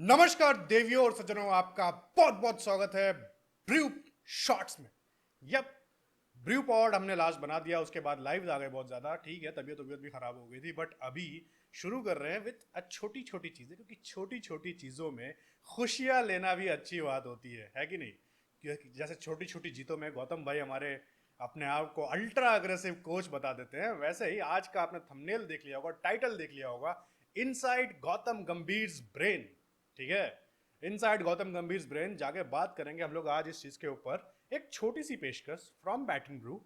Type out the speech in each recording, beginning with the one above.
नमस्कार देवियों और सज्जनों, आपका बहुत बहुत स्वागत है ब्रू शॉर्ट्स में। यप, ब्रू पॉड हमने लास्ट बना दिया, उसके बाद लाइव आ गए बहुत ज़्यादा। ठीक है, तबीयत भी ख़राब हो गई थी, बट अभी शुरू कर रहे हैं विथ छोटी छोटी चीज़ें, क्योंकि छोटी छोटी चीज़ों में खुशियाँ लेना भी अच्छी बात होती है कि नहीं? क्योंकि जैसे छोटी छोटी जीतों में गौतम भाई हमारे अपने आप को अल्ट्रा अग्रेसिव कोच बता देते हैं, वैसे ही आज का आपने थंबनेल देख लिया होगा, टाइटल देख लिया होगा, इनसाइड गौतम गंभीर ब्रेन। ठीक है, इनसाइड गौतम गंभीर ब्रेन जाके बात करेंगे हम लोग आज इस चीज के ऊपर। एक छोटी सी पेशकश from batting brew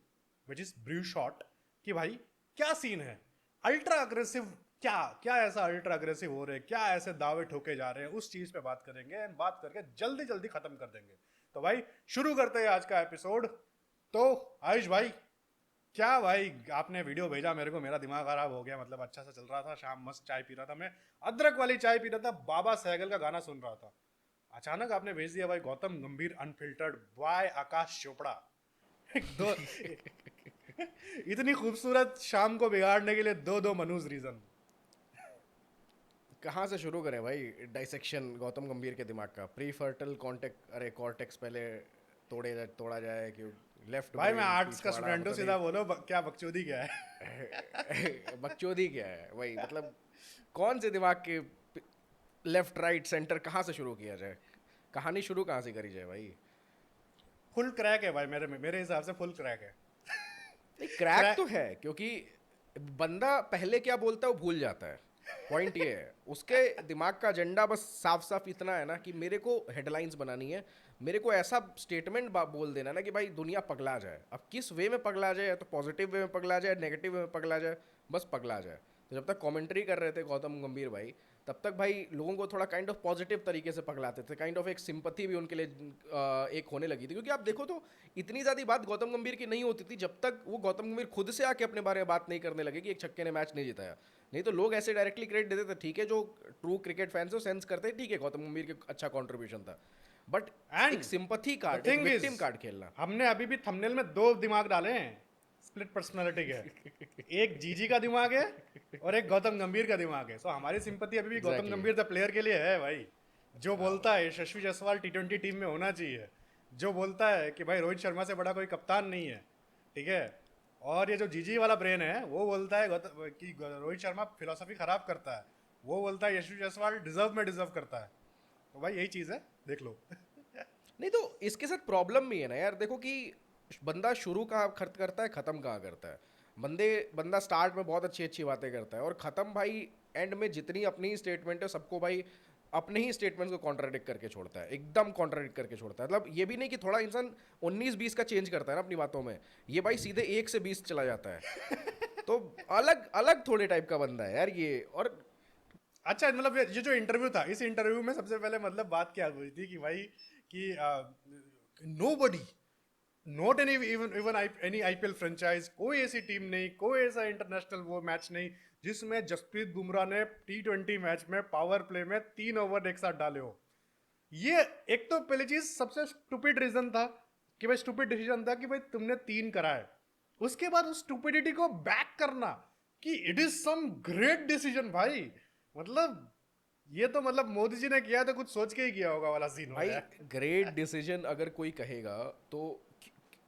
which is brew shot कि भाई क्या सीन है, अल्ट्रा अग्रेसिव क्या क्या ऐसा अल्ट्रा अग्रेसिव हो रहे हैं, क्या ऐसे दावे ठोके जा रहे हैं, उस चीज पे बात करेंगे एंड बात करके जल्दी जल्दी खत्म कर देंगे। तो भाई शुरू करते हैं आज का एपिसोड। तो आयुष भाई, क्या भाई आपने वीडियो भेजा मेरे को, मेरा दिमाग खराब हो गया। मतलब अच्छा सा चल रहा था, शाम मस्त चाय पी रहा था मैं, अदरक वाली चाय पी रहा था, बाबा सहगल का गाना सुन रहा था, अचानक आपने भेज दिया भाई गौतम गंभीर अनफिल्टर्ड बाय आकाश चोपड़ा। दो इतनी खूबसूरत शाम को बिगाड़ने के लिए दो दो मनुज रीजन। कहाँ से शुरू करें भाई डाइसेक्शन गौतम गंभीर के दिमाग का? प्री फर्टल कॉन्टेक्ट, अरे कॉर्टेक्स पहले तोड़ा जाए कि लेफ्ट भाई मैं ब्रेन आर्ट्स का पिछवाड़ा, स्टूडेंट हूँ, मतलब सीधा बोलो क्या बकचोदी क्या है? ये बकचोदी क्या है वही, मतलब कौन से दिमाग के लेफ्ट राइट सेंटर कहाँ से शुरू किया जाए? कहानी शुरू कहाँ से करी जाए भाई? फुल क्रैक है भाई, मेरे मेरे हिसाब से फुल क्रैक है। नहीं, क्रैक क्रैक। तो है क्योंकि बंदा पहले क्या बोलता है वो भूल जाता है। पॉइंट ये है, उसके दिमाग का एजेंडा बस साफ साफ इतना है ना कि मेरे को हेडलाइंस बनानी है, मेरे को ऐसा स्टेटमेंट बोल देना ना कि भाई दुनिया पगला जाए। अब किस वे में पगला जाए, या तो पॉजिटिव वे में पगला जाए, नेगेटिव वे में पगला जाए, बस पगला जाए। तो जब तक कमेंट्री कर रहे थे गौतम गंभीर भाई, तब तक भाई लोगों को थोड़ा काइंड ऑफ पॉजिटिव तरीके से पगलाते थे, काइंड ऑफ एक सिंपथी भी उनके लिए एक होने लगी थी। क्योंकि आप देखो तो इतनी ज़्यादा बात गौतम गंभीर की नहीं होती थी जब तक वो गौतम गंभीर खुद से आके अपने बारे में बात नहीं करने लगे कि एक छक्के ने मैच नहीं जिताया। नहीं तो लोग ऐसे डायरेक्टली क्रेडिट देते थे, ठीक है, जो ट्रू क्रिकेट फैंस है सेंस करते हैं, ठीक है गौतम गंभीर के अच्छा कॉन्ट्रीब्यूशन था, बट एंड एक सिंपथी द कार्ड, एक थिंग इज, विक्टिम कार्ड खेलना। हमने अभी भी थंबनेल में दो दिमाग डाले हैं, स्प्लिट पर्सनालिटी के। एक जीजी का दिमाग है और एक गौतम गंभीर का दिमाग है। सो हमारी सिंपति अभी भी गौतम एग्जैक्टली। गंभीर द प्लेयर के लिए है भाई। जो बोलता है यशस्वी जायसवाल टी20 टीम में होना चाहिए, जो बोलता है कि भाई रोहित शर्मा से बड़ा कोई कप्तान नहीं है, ठीक है। और ये जो जीजी वाला ब्रेन है वो बोलता है कि रोहित शर्मा फिलोसफी खराब करता है, वो बोलता है यशस्वी जायसवाल डिजर्व में डिजर्व करता है। तो भाई यही चीज़ है, देख लो। नहीं तो इसके साथ प्रॉब्लम भी है ना यार, देखो कि बंदा शुरू कहाँ खर्च करता है, ख़त्म कहाँ करता है। बंदा स्टार्ट में बहुत अच्छी अच्छी बातें करता है और ख़त्म भाई एंड में जितनी अपनी ही स्टेटमेंट है सबको भाई अपने ही स्टेटमेंट्स को कॉन्ट्राडिक्ट करके छोड़ता है, एकदम कॉन्ट्राडिक्ट करके छोड़ता है। मतलब ये भी नहीं कि थोड़ा इंसान 19-20 का चेंज करता है ना अपनी बातों में, ये भाई सीधे 1 से 20 चला जाता है। तो अलग अलग थोड़े टाइप का बंदा है यार ये। और अच्छा, मतलब ये जो इंटरव्यू था, इस इंटरव्यू में सबसे पहले मतलब बात क्या हुई थी कि भाई कि no buddy, not any even even any IPL franchise, कोई ऐसी टीम नहीं, कोई ऐसा इंटरनेशनल वो मैच नहीं जिसमें जसप्रीत बुमराह ने टी20 मैच में पावर प्ले में 3 ओवर एक साथ डाले हो। ये एक तो पहली चीज सबसे स्टूपिड रीजन था कि भाई, स्टूपिड डिसीजन था कि भाई तुमने 3 कराए। उसके बाद उस स्टूपिडिटी को बैक करना कि it is some great decision भाई। मतलब ये तो मतलब मोदी जी ने किया तो कुछ सोच के ही किया होगा वाला सीन हो भाई गया। ग्रेट डिसीजन अगर कोई कहेगा तो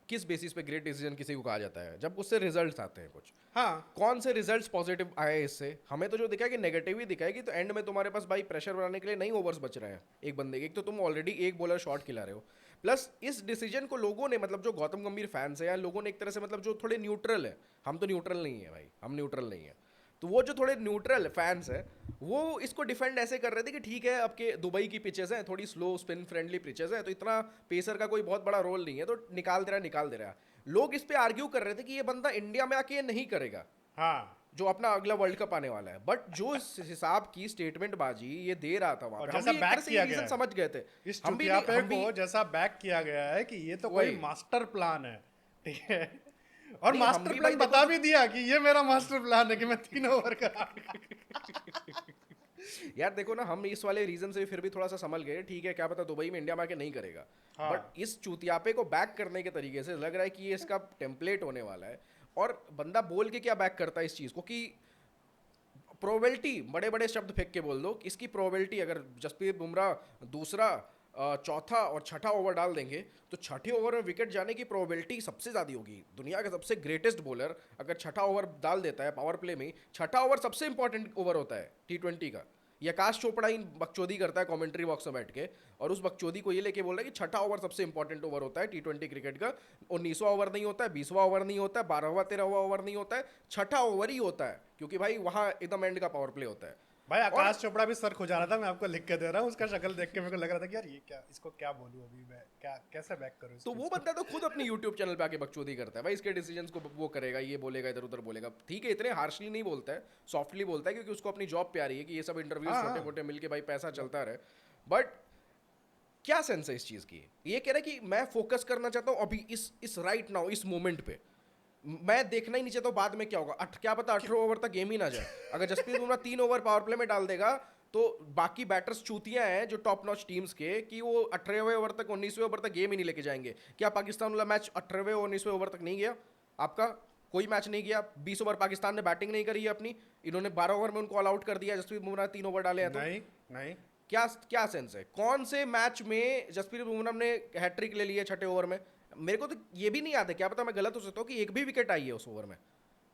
किस बेसिस पे ग्रेट डिसीजन किसी को कहा जाता है? जब उससे रिजल्ट्स आते हैं कुछ। हाँ। कौन से रिजल्ट्स पॉजिटिव आए इससे? हमें तो जो दिखा है कि नेगेटिव ही दिखाएगी, तो एंड में तुम्हारे पास भाई प्रेशर बनाने के लिए नहीं ओवर्स बच रहे हैं एक बंदे के, एक तो तुम ऑलरेडी एक बॉलर शॉट खिला रहे हो, प्लस इस डिसीजन को लोगों ने, मतलब जो गौतम गंभीर फैंस है या लोगों ने एक तरह से, मतलब जो थोड़े न्यूट्रल है, हम तो न्यूट्रल नहीं है भाई, हम न्यूट्रल नहीं है, तो वो जो थोड़े न्यूट्रल फैंस है वो इसको डिफेंड ऐसे कर रहे थे कि ठीक है अब के दुबई की पिचेस हैं, थोड़ी स्लो स्पिन फ्रेंडली पिचेस हैं, तो इतना पेसर का कोई बहुत बड़ा रोल नहीं है, तो निकाल दे रहा। लोग इस पे आर्ग्यू कर रहे थे कि ये बंदा इंडिया में आके ये नहीं करेगा हाँ। जो अपना अगला वर्ल्ड कप आने वाला है, बट जो इस हिसाब की स्टेटमेंट बाजी ये दे रहा था वहां और पे, हम जैसा भी एक तरह बैक से ये किया गया रीजन है समझ गए थे। इस हम भी नहीं, चुतियापे हम भी को, जैसा बैक किया गया है कि ये तो कोई वही। मास्टर प्लान है, ठीक है। और नहीं, हम मास्टर भी भाई प्लान देखो बता तो भी दिया कि ये मेरा मास्टर प्लान है कि मैं 3 ओवर करा। यार देखो ना, हम इस वाले रीजन से फिर भी थोड़ा सा संभल गए, ठीक है, क्या पता दुबई में इंडिया में आके नहीं करेगा, हाँ। बट इस चूतियापे को बैक करने के तरीके से लग रहा है कि ये इसका टेम्पलेट होने वाला है। और बंदा बोल के क्या बैक करता है इस चीज़ को कि प्रोबेबिलिटी बड़े बड़े शब्द फेंक के बोल दो कि इसकी प्रोबेबिलिटी अगर जसप्रीत बुमराह दूसरा चौथा और छठा ओवर डाल देंगे तो छठे ओवर में विकेट जाने की प्रोबेबिलिटी सबसे ज़्यादा होगी। दुनिया का सबसे ग्रेटेस्ट बॉलर अगर छठा ओवर डाल देता है पावर प्ले में, छठा ओवर सबसे इंपॉर्टेंट ओवर होता है T20 का। ये आकाश चोपड़ा ही बकचोदी करता है कमेंट्री बॉक्स में बैठ के, और उस बकचोदी को ये लेके बोल रहा है कि छठा ओवर सबसे इंपॉर्टेंट ओवर होता है T20 क्रिकेट का। 19वां ओवर नहीं होता है, 20वां ओवर नहीं होता है, 12वां 13वां ओवर नहीं होता है, छठा ओवर ही होता है, क्योंकि भाई वहाँ एकदम एंड का पावर प्ले होता है। भाई आकाश चोपड़ा भी सर खुजा रहा था, मैं आपको लिख के दे रहा हूँ, उसका शक्ल देख के मेरे को लग रहा था कि यार ये क्या, इसको क्या बोलूँ अभी मैं, क्या कैसे बैक करूँ तो वो बंदा तो खुद अपनी यूट्यूब चैनल पे आके बकचोदी करता है भाई, इसके डिसीजंस को वो करेगा, ये बोलेगा, इधर उधर बोलेगा। ठीक है, इतने हार्शली नहीं बोलता है, सॉफ्टली बोलता है, क्योंकि उसको अपनी जॉब प्यारी है कि ये सब इंटरव्यूज हाँ, छोटे मोटे मिलके भाई पैसा चलता रहे। बट क्या सेंस है इस चीज़ की? ये कह रहा है कि मैं फोकस करना चाहता हूँ अभी इस राइट नाउ, इस मोमेंट पे, मैं देखना ही नहीं चाहता बाद में क्या होगा। क्या पता 18 ओवर तक गेम ही ना जाए। अगर Jasprit Bumrah 3 over power play में डाल देगा तो बाकी बैटर्स चूतियां हैं जो टॉप नॉच टीम्स के, कि वो 18वें ओवर तक 19वें ओवर तक गेम ही नहीं लेके जाएंगे। क्या पाकिस्तान वाला मैच 18वें और 19वें ओवर तक नहीं गया? आपका कोई मैच नहीं गया। 20 ओवर पाकिस्तान ने बैटिंग नहीं करी है अपनी, इन्होंने 12 ओवर में उनको ऑल आउट कर दिया। जसप्रीत बुमराह 3 ओवर डाले हैं तो नहीं नहीं क्या क्या सेंस है? कौन से मैच में जसप्रीत बुमराह ने हैट्रिक ले ली है छठे ओवर में? मेरे को तो ये भी नहीं याद है, क्या पता मैं गलत हो सकता हूँ, कि एक भी विकेट आई है उस ओवर में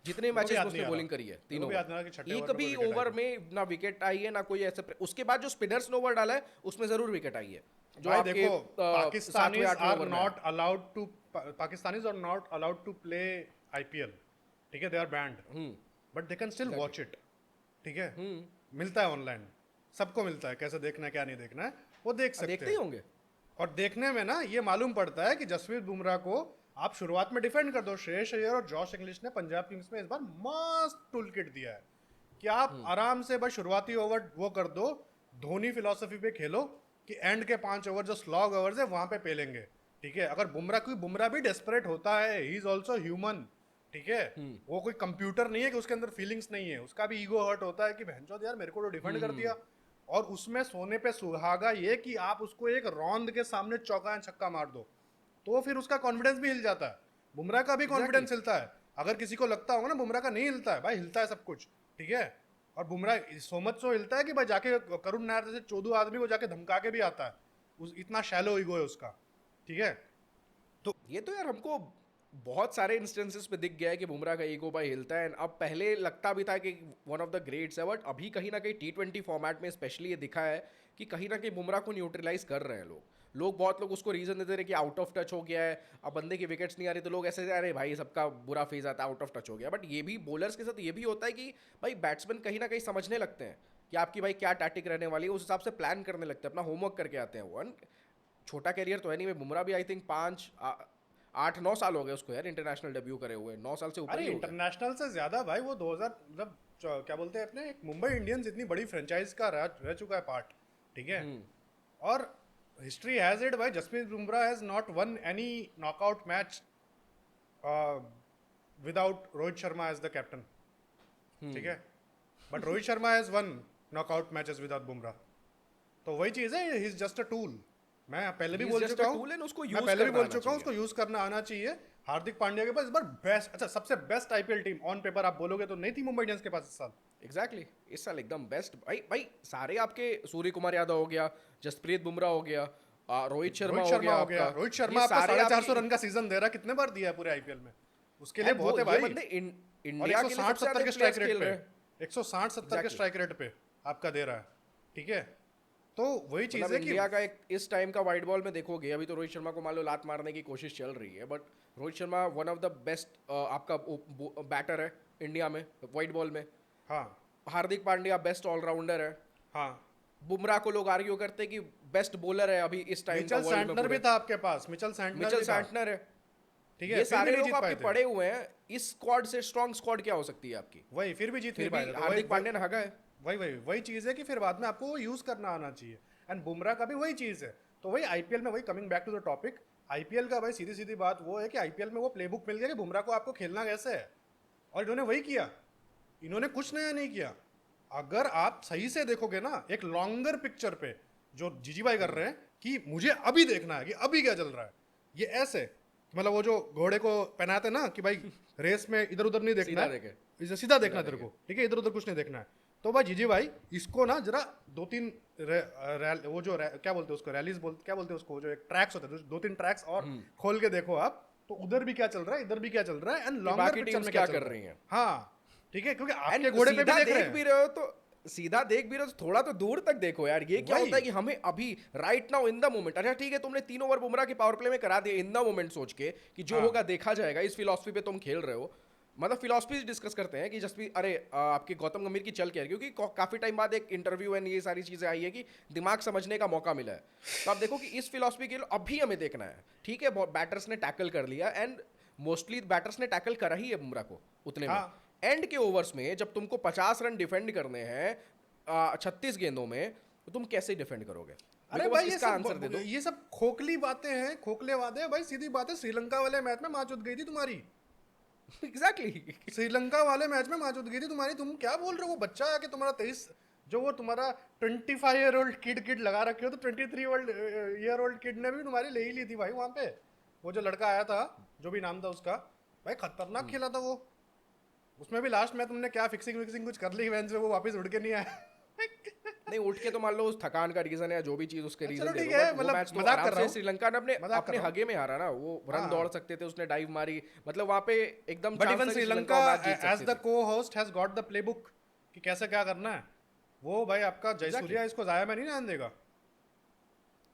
जितने मेरे को भी मैचेस याद उसने नहीं आ बॉलिंग रहा। करी है। मेरे 3 को भी याद नहीं आ ओवर, रहा कि छठे एक ओवर में भी कोई विकेट ओवर आई में ना विकेट आई है ना कोई ऐसे उसके बाद जो स्पिनर्स ने ओवर डाला है उसमें जरूर विकेट आई है। जो भाई आपके देखो, सातवें आठवें आर ओवर में not allowed to Pakistanis are not allowed to play IPL, ठीक है, they are banned, but they can still watch it, ठीक है, मिलता है ऑनलाइन, सबको मिलता है, कैसे देखना है क्या नहीं देखना है वो देख सकते देखते ही होंगे। और देखने में ना ये मालूम पड़ता है कि जसप्रीत बुमराह को आप शुरुआत में डिफेंड कर दो। श्रेयस अय्यर और जॉश इंग्लिश ने पंजाब किंग्स में इस बार मस्त टूल किट दिया है कि आप आराम से बस शुरुआती ओवर वो कर दो, धोनी फिलॉसफी पे खेलो कि एंड के 5 ओवर जो स्लॉग ओवर्स है वहां पे पेलेंगे, ठीक है। अगर बुमराह, क्योंकि बुमराह भी डेस्परेट होता है, ही इज ऑल्सो ह्यूमन, ठीक है, वो कोई कंप्यूटर नहीं है कि उसके अंदर फीलिंग्स नहीं है, उसका भी ईगो हर्ट होता है कि भैंचोद यार मेरे को तो डिफेंड कर दिया। और उसमें सोने पे सुहागा ये कि आप उसको एक रौंद के सामने चौका या छक्का मार दो तो फिर उसका कॉन्फिडेंस भी हिल जाता है। बुमराह का भी कॉन्फिडेंस हिलता है। अगर किसी को लगता होगा ना बुमराह का नहीं हिलता है, भाई हिलता है सब कुछ, ठीक है। और बुमराह सो मच सो हिलता है कि भाई जाके करुण नायर जैसे 14 आदमी को जाके धमका के भी आता है, उस इतना शैलो ईगो है उसका, ठीक है। तो ये तो यार हमको बहुत सारे इंस्टेंसेस पे दिख गया है कि बुमराह का ईगो भाई हिलता है। अब पहले लगता भी था कि वन ऑफ द ग्रेट्स है, बट अभी कहीं ना कहीं T20 फॉर्मेट में स्पेशली ये दिखा है कि कहीं ना कहीं बुमराह को न्यूट्रलाइज कर रहे हैं लोग। बहुत लोग उसको रीजन देते रहे कि आउट ऑफ टच हो गया है, अब बंदे की विकेट्स नहीं आ रही, तो लोग ऐसे अरे भाई सबका बुरा फेज आता है, आउट ऑफ टच हो गया। बट ये भी बॉलर्स के साथ ये भी होता है कि भाई बैट्समैन कहीं ना कहीं समझने लगते हैं कि आपकी भाई क्या टैक्टिक रहने वाली है, उस हिसाब से प्लान करने लगते हैं, अपना होमवर्क करके आते हैं। वो छोटा कैरियर तो है नहीं। बुमराह भी आई थिंक 8-9 साल हो गए उसको यार इंटरनेशनल डेब्यू करे हुए, 9 साल से ऊपर अरे ही हो गए। इंटरनेशनल से ज्यादा भाई वो 2000 मतलब क्या बोलते हैं अपने, एक मुंबई इंडियंस इतनी बड़ी फ्रेंचाइज का रह चुका है पार्ट, ठीक है। और हिस्ट्री हैज इट भाई, Jasprit Bumrah has not won any knockout match without Rohit Sharma as the captain, ठीक है। But Rohit Sharma has won knockout matches without Bumrah. तो वही चीज है, he is just a tool. मैं पहले भी He's बोल just चुका a हूँ, tool and उसको मैं use पहले भी करना बोल आना चुका हूँ, उसको चाहिए। यूज करना आना चाहिए। हार्दिक पांड्या के पास इस बार बेस्ट, अच्छा सबसे best IPL team on paper आप बोलोगे तो नहीं थी मुंबई इंडियंस के पास इस साल। एग्जैक्टली इस साल एकदम बेस्ट भाई सारे आपके सूर्य कुमार यादव हो गया, जसप्रीत बुमराह हो गया, रोहित शर्मा हो गया आपका। रोहित शर्मा ये आपको सारे 450 रन का सीजन दे रहा है, कितने बार दिया है पूरे आईपीएल में, उसके लिए बहुत है भाई। बंदे और इंडिया के लिए सबसे 160-70 ज्यादा के प्लेयर्स स्ट्राइक रेट खेल पे, रहे हैं। 160-70 के स्ट्राइक रेट पे आपका दे रहा है, ठीक है। तो वही चीज मतलब है कि इंडिया का एक इस टाइम का वाइट बॉल में देखोगे, अभी तो रोहित शर्मा को मान लो लात मारने की कोशिश चल रही है, but Rohit Sharma one of the best आपका बैटर है इंडिया में वाइट बॉल में। हाँ हार्दिक पांड्या बेस्ट ऑलराउंडर है। हाँ, बुमराह को लोग आर्ग्यू करते हैं कि बेस्ट बॉलर है अभी इस टाइम का मिचेल वर्ल्ड में सैंटनर भी पूरे। था आपके पास, मिचेल मिचेल सैंटनर सैंटनर है, ठीक है, ये फिर भी सारे नहीं लोग जीत आपके पाए थे। पड़े हुए हैं। इस स्क्वाड से स्ट्रॉन्ग स्क्वाड क्या हो सकती है आपकी? वही फिर भी जीत नहीं फिर पाए भी थे। तो हार्दिक वही- पांड्या ने हगा है। वही चीज है कि फिर बाद में आपको वो यूज करना आना चाहिए। एंड बुमराह का भी वही चीज है। तो वही आईपीएल में, वही coming back to the topic, IPL का भाई सीधी सीधी बात वो है कि आईपीएल में वो प्लेबुक मिल गया कि बुमराह को आपको खेलना कैसे है, और इन्होंने वही किया। इन्होंने कुछ नया नहीं किया। अगर आप सही से देखोगे ना एक लॉन्गर पिक्चर पे जो जीजी भाई कर रहे हैं कि मुझे अभी देखना है कि अभी क्या चल रहा है, ये ऐसे मतलब वो जो घोड़े को पहनाते ना कि भाई रेस में इधर उधर नहीं देखना सीधा है, देखे। इसे सीधा देखना तेरे को, ठीक है, इधर उधर कुछ नहीं देखना है। तो भाई जीजी भाई इसको ना जरा दो तीन वो जो क्या बोलते हैं उसको रैलीज बोलते क्या बोलते हैं उसको जो एक ट्रैक्स होते हैं दो तीन ट्रैक्स और खोल के देखो आप तो उधर भी क्या चल रहा है इधर भी क्या चल रहा है एंड लॉन्गर बाकी पिक्चर teams में क्या चल कर रहा रही है। हैं। हाँ ठीक है क्योंकि And आपके घोड़े पे भी सीधा देख रहे भी हैं रहे हो तो सीधा देख भी रहे हो तो थोड़ा तो दूर तक देखो यार। ये क्या वही। होता है कि हमें अभी right now in the moment, अच्छा ठीक है तुमने 3 ओवर बुमराह की पावर प्ले में करा दिया इन द मोमेंट सोच के कि जो हाँ। होगा देखा जाएगा, इस फिलॉसफी पे तुम खेल रहे हो। मतलब फिलॉसफी डिस्कस करते हैं कि जस्ट भी अरे आपके गौतम गंभीर की चल क्या है, क्योंकि काफी टाइम बाद एक इंटरव्यू एंड ये सारी चीजें आई है कि दिमाग समझने का मौका मिला है। तो आप देखो कि इस फिलॉसफी के लिए अभी हमें देखना है। ठीक है बैटर्स ने टैकल कर लिया एंड मोस्टली बैटर्स ने टैकल करा ही है बुमराह को उतने में। हाँ। एंड के ओवर्स में जब तुमको 50 रन डिफेंड करने हैं 36 गेंदों में, तो तुम कैसे डिफेंड करोगे? अरे मेरे को भाई बस इसका आंसर दे दो। ये सब खोखली बातें हैं खोखले वादे हैं भाई सीधी बात है श्रीलंका वाले मैच में माचुद गई थी तुम्हारी एग्जैक्टली श्रीलंका वाले मैच में माचुद गई थी तुम्हारी तुम क्या बोल रहे हो वो बच्चा आके तुम्हारा 23 जो वो तुम्हारा 25 ईयर ओल्ड किड लगा रखे हो तो 23 ईयर ओल्ड किड ने भी तुम्हारी ले ही ली थी भाई वहां पे वो जो लड़का आया था जो भी नाम था उसका भाई खतरनाक खेला था वो उसमें भी लास्ट में तुमने क्या फिक्सिंग विक्सिंग कुछ कर ली वैन से वो वापस उड़ के नहीं आया नहीं उठ के तो मान लो उस थकान का रीजन है जो भी चीज उसके चलो रीजन दे ठीक दो, है, but वो मतलब मैच तो मजाक कर आराम रहा से हूँ। श्रीलंका ने अपने मजाक कर अपने रहा हूँ। हगे में हारा ना। वो रन हाँ। दौड़ सकते थे, उसने डाइव मारी, मतलब वहां पे एकदम बट chance इवन था कि श्रीलंका मैच जीत एज सकती द थी। को host has got the playbook कि कैसे क्या करना है वो भाई आपका जयसूर्या इसको जाया में नहीं आने देगा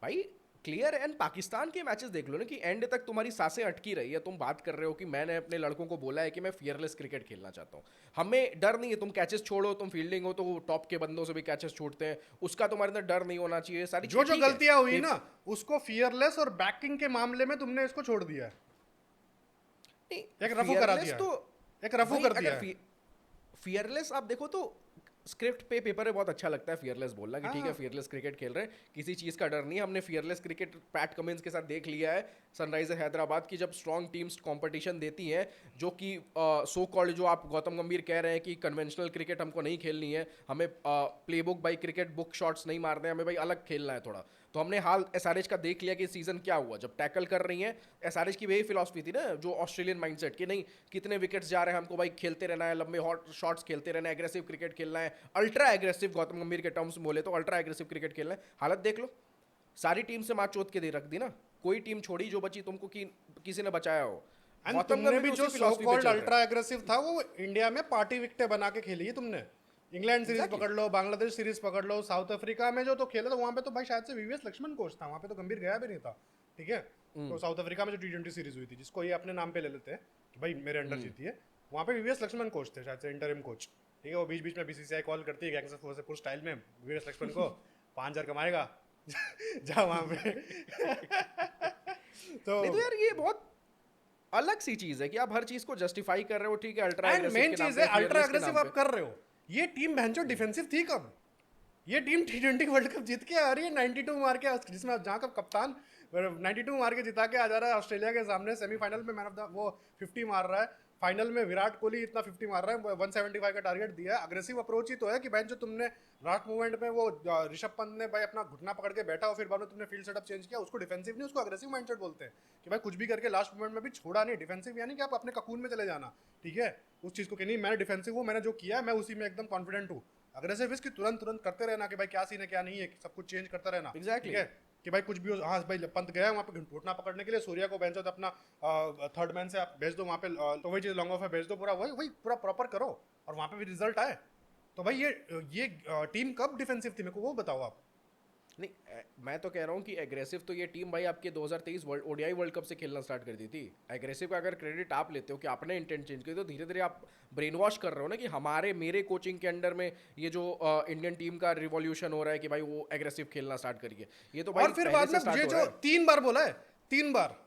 भाई क्लियर एंड पाकिस्तान के मैचेस देख लो ना कि एंड तक तुम्हारी सांसें अटकी रही है। तुम बात कर रहे हो कि मैंने अपने लड़कों को बोला है कि मैं फियरलेस क्रिकेट खेलना चाहता हूँ, हमें डर नहीं है। तुम कैचेस छोड़ो, तुम फील्डिंग हो तो टॉप के बंदों से भी कैचेस छूटते हैं, उसका तुम्हारे अंदर डर नहीं होना चाहिए। सारी जो चीजें जो ठीक है। गलतियां हुई ना उसको फियरलेस और बैकिंग के मामले में तुमने इसको छोड़ दिया है नहीं, एक रफू करा fearless दिया तो एक रफू भाई कर दिया अगर है फियरलेस आप देखो तो स्क्रिप्ट पे पेपर में बहुत अच्छा लगता है फियरलेस बोलना कि ठीक है हाँ। फियरलेस क्रिकेट खेल रहे हैं, किसी चीज़ का डर नहीं है। हमने फियरलेस क्रिकेट पैट कमिंस के साथ देख लिया है सनराइजर हैदराबाद की, जब स्ट्रॉन्ग टीम्स कंपटीशन देती हैं जो कि सो कॉल्ड जो आप गौतम गंभीर कह रहे हैं कि कन्वेंशनल क्रिकेट हमको नहीं खेलनी है, हमें play book by cricket book shots नहीं मारने हैं, हमें भाई अलग खेलना है थोड़ा। तो हमने हाल एसआरएच का देख लिया कि सीजन क्या हुआ जब टैकल कर रही हैं। एसआरएच की वही फिलॉसफी थी ना जो ऑस्ट्रेलियन माइंडसेट की, नहीं कितने विकेट्स जा रहे हैं हमको भाई खेलते रहना है, लंबे हॉट शॉट्स खेलते रहना है, एग्रेसिव क्रिकेट खेलना है, अल्ट्रा एग्रेसिव गौतम गंभीर के टर्म्स बोले तो अल्ट्रा एग्रेसिव क्रिकेट खेलना है। हालत देख लो, सारी टीम से मार चोत के दे रख दी ना, कोई टीम छोड़ी जो बची तुमको कि किसी ने बचाया हो। एंड गौतम तुमने गंभीर भी उसी जो सो philosophy पे कॉल्ड चल रहे हैं। अल्ट्रा एग्रेसिव था वो इंडिया में पार्टी विकेटें बना के खेली है तुमने इंग्लैंड सीरीज Exactly. पकड़ लो बांग्लादेश सीरीज पकड़ लो साउथ अफ्रीका में जो तो खेला था वहां पे तो भाई शायद से वीवीएस लक्ष्मण कोच था वहां पे तो गंभीर गया भी नहीं था ठीक है तो साउथ अफ्रीका में जो T20 सीरीज हुई थी जिसको ये अपने नाम पे ले लेते हैं कि भाई मेरे अंडर जीती है वहां पे वीवीएस लक्ष्मण कोच थे शायद से इंटरिम कोच ठीक है वो बीच बीच में बीसीसीआई कॉल करती है गैंग्स ऑफ वासेपुर स्टाइल में वीवीएस लक्ष्मण को 5000 कमाएगा जा वहां पे तो नहीं तो यार ये बहुत अलग सी चीज है कि आप हर चीज को जस्टिफाई कर रहे हो। ठीक है अल्ट्रा एंड मेन चीज है अल्ट्रा एग्रेसिव आप कर रहे हो ये टीम भैंचो डिफेंसिव थी कब ये टीम T20 वर्ल्ड कप जीत के आ रही है 92 मार के जिसमें जहाँ का कप्तान 92 मार के जिता के आ जा रहा है ऑस्ट्रेलिया के सामने सेमीफाइनल में मैन ऑफ द वो 50 मार रहा है फाइनल में विराट कोहली इतना 50 मार रहा है 175 का टारगेट दिया है अग्रेसिव अप्रोच ही तो है कि भाई जो तुमने लास्ट मूवमेंट में वो ऋषभ पंत ने भाई अपना घुटना पकड़ के बैठा और फिर बाद में तुमने फील्ड सेटअप चेंज किया उसको डिफेंसिव नहीं उसको अग्रेसिव माइंडसेट बोलते हैं कि भाई कुछ भी करके लास्ट मूवमेंट में भी छोड़ा नहीं डिफेंसिव यानी कि आप अपने ककून में चले जाना ठीक है उस चीज़ को कि नहीं मैंने डिफेंसिव हूँ मैंने जो किया है मैं उसी में एकदम कॉन्फिडेंट हूँ अग्रेसिव इसकी तुरंत तुरंत करते रहना कि भाई क्या सीन है क्या नहीं है सब कुछ चेंज करता रहना Exactly. ठीक है कि भाई कुछ भी हो हाँ भाई पंत गया वहाँ पे घुटना पकड़ने के लिए सूर्या को बेंचो तो अपना थर्ड मैन से आप भेज दो वहाँ पे तो वही चीज़ लॉन्ग ऑफ है भेज दो पूरा वही वही पूरा प्रॉपर करो और वहाँ पे भी रिजल्ट आए तो भाई ये टीम कब डिफेंसिव थी मेरे को वो बताओ आप नहीं मैं तो कह रहा हूँ कि एग्रेसिव तो ये टीम भाई आपके 2023 ओडीआई वर्ल्ड कप से खेलना स्टार्ट कर दी थी। एग्रेसिव का अगर क्रेडिट आप लेते हो कि आपने इंटेंट चेंज किया तो धीरे धीरे आप ब्रेन वॉश कर रहे हो ना कि हमारे मेरे कोचिंग के अंडर में ये जो इंडियन टीम का रिवॉल्यूशन हो रहा है कि भाई वो एग्रेसिव खेलना स्टार्ट करिए। ये तो भाई और फिर पहले बाद से में start ये हो जो रहा है। 3 बार बोला है 3 बार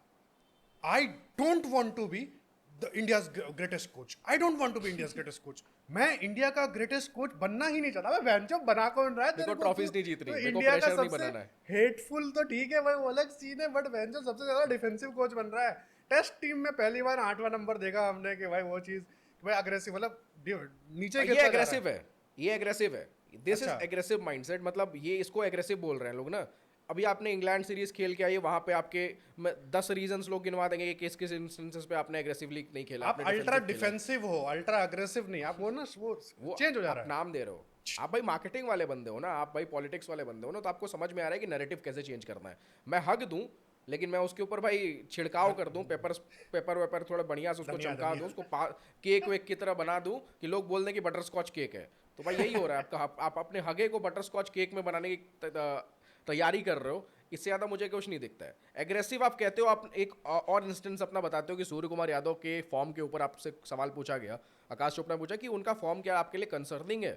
I don't want to be the India's greatest coach I don't want to be India's greatest coach मैं इंडिया का ग्रेटेस्ट कोच बनना ही नहीं चाहता मैं वेंचर बना कौन रहा है मेरे को तेरे trophies तू- नहीं जीतनी, तो मेरे को इंडिया का pressure नहीं सबसे बनाना है। हेटफुल तो ठीक है भाई वो अलग सीन है बट वेंचर सबसे ज्यादा डिफेंसिव कोच बन रहा है टेस्ट टीम में पहली बार 8वां नंबर देखा हमने कि भाई वो चीज भाई अग्रेसिव मतलब नीचे ये गिरता जा रहा एग्रेसिव है, ये एग्रेसिव है, दिस इज अच्छा। Aggressive mindset. मतलब ये इसको एग्रेसिव बोल रहे हैं लोग ना। अभी आपने इंग्लैंड सीरीज खेल के आइए वहां पे आपके 10 रीजंस लोग गिनवा देंगे कि किस किस इंस्टेंसेस पे आपने एग्रेसिवली नहीं खेला, आप आपने अल्ट्रा defensive खेला। डिफेंसिव हो अल्ट्रा अग्रेसिव नहीं आप वो ना वो वो चेंज हो जा आप रहा है नाम दे रहे हो, आप भाई मार्केटिंग वाले बंदे हो ना, आप भाई पॉलिटिक्स वाले बंदे हो ना, तो आपको समझ में आ रहा है कि नैरेटिव कैसे चेंज करना है। मैं हक दूं, लेकिन मैं उसके ऊपर भाई छिड़काव कर दूं, पेपर वेपर थोड़ा बढ़िया से उसको धनिया चमका दूं, धनिया उसको केक वेक की तरह बना दूं कि लोग बोल दें कि बटर स्कॉच केक है। तो भाई यही हो रहा है आपका, आप अपने हगे को बटर स्कॉच केक में बनाने की तैयारी कर रहे हो। इससे ज़्यादा मुझे कुछ नहीं दिखता है। एग्रेसिव आप कहते हो, आप एक और इंस्टेंस अपना बताते हो कि सूर्य कुमार यादव के फॉर्म के ऊपर आपसे सवाल पूछा गया, आकाश चोपड़ा ने पूछा कि उनका फॉर्म क्या आपके लिए कंसर्निंग है?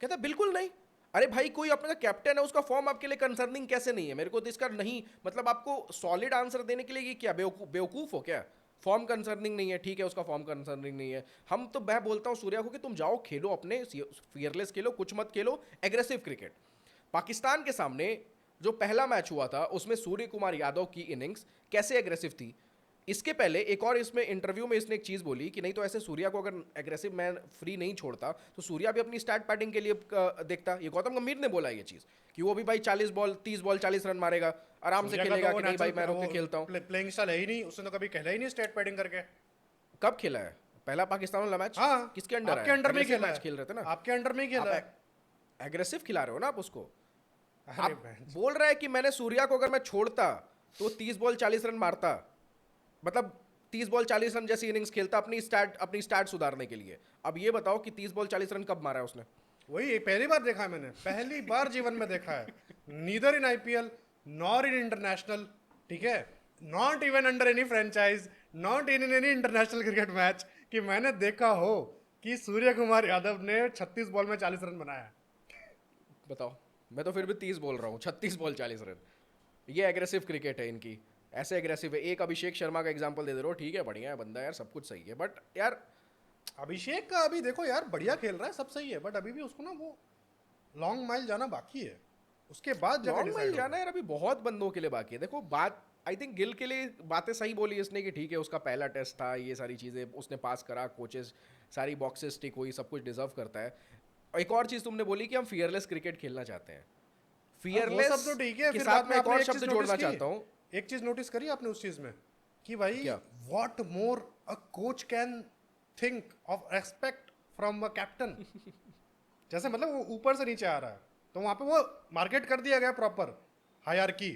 कहता बिल्कुल नहीं। अरे भाई, कोई अपना कैप्टन है, उसका फॉर्म आपके लिए कंसर्निंग कैसे नहीं है? मेरे को तो इसका नहीं मतलब, आपको सॉलिड आंसर देने के लिए ये क्या बेवकूफ हो क्या? फॉर्म कंसर्निंग नहीं है, ठीक है, उसका फॉर्म कंसर्निंग नहीं है। हम तो, मैं बोलता हूँ सूर्या को कि तुम जाओ खेलो, अपने फियरलेस खेलो, कुछ मत खेलो, एग्रेसिव क्रिकेट। पाकिस्तान के सामने जो पहला मैच हुआ था उसमें सूर्य कुमार यादव की इनिंग्स कैसे एग्रेसिव थी। इसके पहले एक और इसमें इंटरव्यू में इसने एक चीज़ बोली कि नहीं तो ऐसे सूर्या को अगर एग्रेसिव मैन फ्री नहीं छोड़ता तो सूर्या भी अपनी स्टार्ट पैटिंग के लिए देखता। ये गौतम गंभीर ने बोला ये चीज़ कि वो भी भाई 40 बॉल 30 बॉल 40 रन मारेगा, आराम से सूर्या का खेलेगा तो वो कि नहीं भाई मैं रोक के वो खेलता हूँ। प्लेइंग स्टाइल है ही नहीं, उसने तो कभी खेला ही नहीं स्टेट पैडिंग करके। कब खेला है पहला पाकिस्तान वाला मैच? हाँ, किसके अंडर आपके अंडर में Aggressive खेला मैच है, खेल रहे थे ना आपके अंडर में ही खेला है। आप। एग्रेसिव खिला रहे हो ना आप उसको। अरे आप बोल रहा है कि मैंने सूर्या को अगर मैं छोड़ता तो 30 बॉल 40 रन मारता, मतलब 30 बॉल 40 रन जैसी इनिंग्स खेलता अपनी स्टार्ट सुधारने के लिए। अब ये बताओ कि 30 बॉल 40 रन कब मारा है उसने? वही पहली बार देखा है मैंने, पहली बार जीवन में देखा है। Neither in IPL nor in international, ठीक है, not even under any franchise, not in any international cricket match, कि मैंने देखा हो कि सूर्य कुमार यादव ने 36 बॉल में 40 रन बनाया। बताओ। मैं तो फिर भी 30 बोल रहा हूँ, 36 बॉल 40 रन। ये एग्रेसिव क्रिकेट है इनकी, ऐसे एग्रेसिव है। एक अभिषेक शर्मा का एग्जांपल दे रहे हो, ठीक है, बढ़िया है बंदा यार, सब कुछ सही है, बट यार अभिषेक का अभी देखो यार, बढ़िया खेल रहा है, सब सही है, बट अभी भी उसको ना वो लॉन्ग माइल जाना बाकी है, उसके बाद जाके लॉन्ग माइल डिसाइड जाना यार अभी बहुत बंदों के लिए बाकी है। देखो बात, आई थिंक गिल के लिए बातें सही बोली इसने कि ठीक है उसका पहला टेस्ट था, ये सारी चीज़ें उसने पास करा, कोचेस सारी बॉक्सेस टिक हुई, सब कुछ डिजर्व करता है। और एक और चीज़ तुमने बोली कि हम फियरलेस क्रिकेट खेलना चाहते हैं। वो फियरलेस सब तो ठीक है, के फिर साथ बाद में में एक आपने और एक चीज शब्द नोटिस जोड़ना की, चाहता हूँ। एक चीज नोटिस करी आपने उस चीज में कि भाई क्या? What more a coach can think of respect from a captain. जैसे मतलब वो ऊपर से नीचे आ रहा है, तो वहां पे वो मार्केट कर दिया गया प्रॉपर हायरार्की,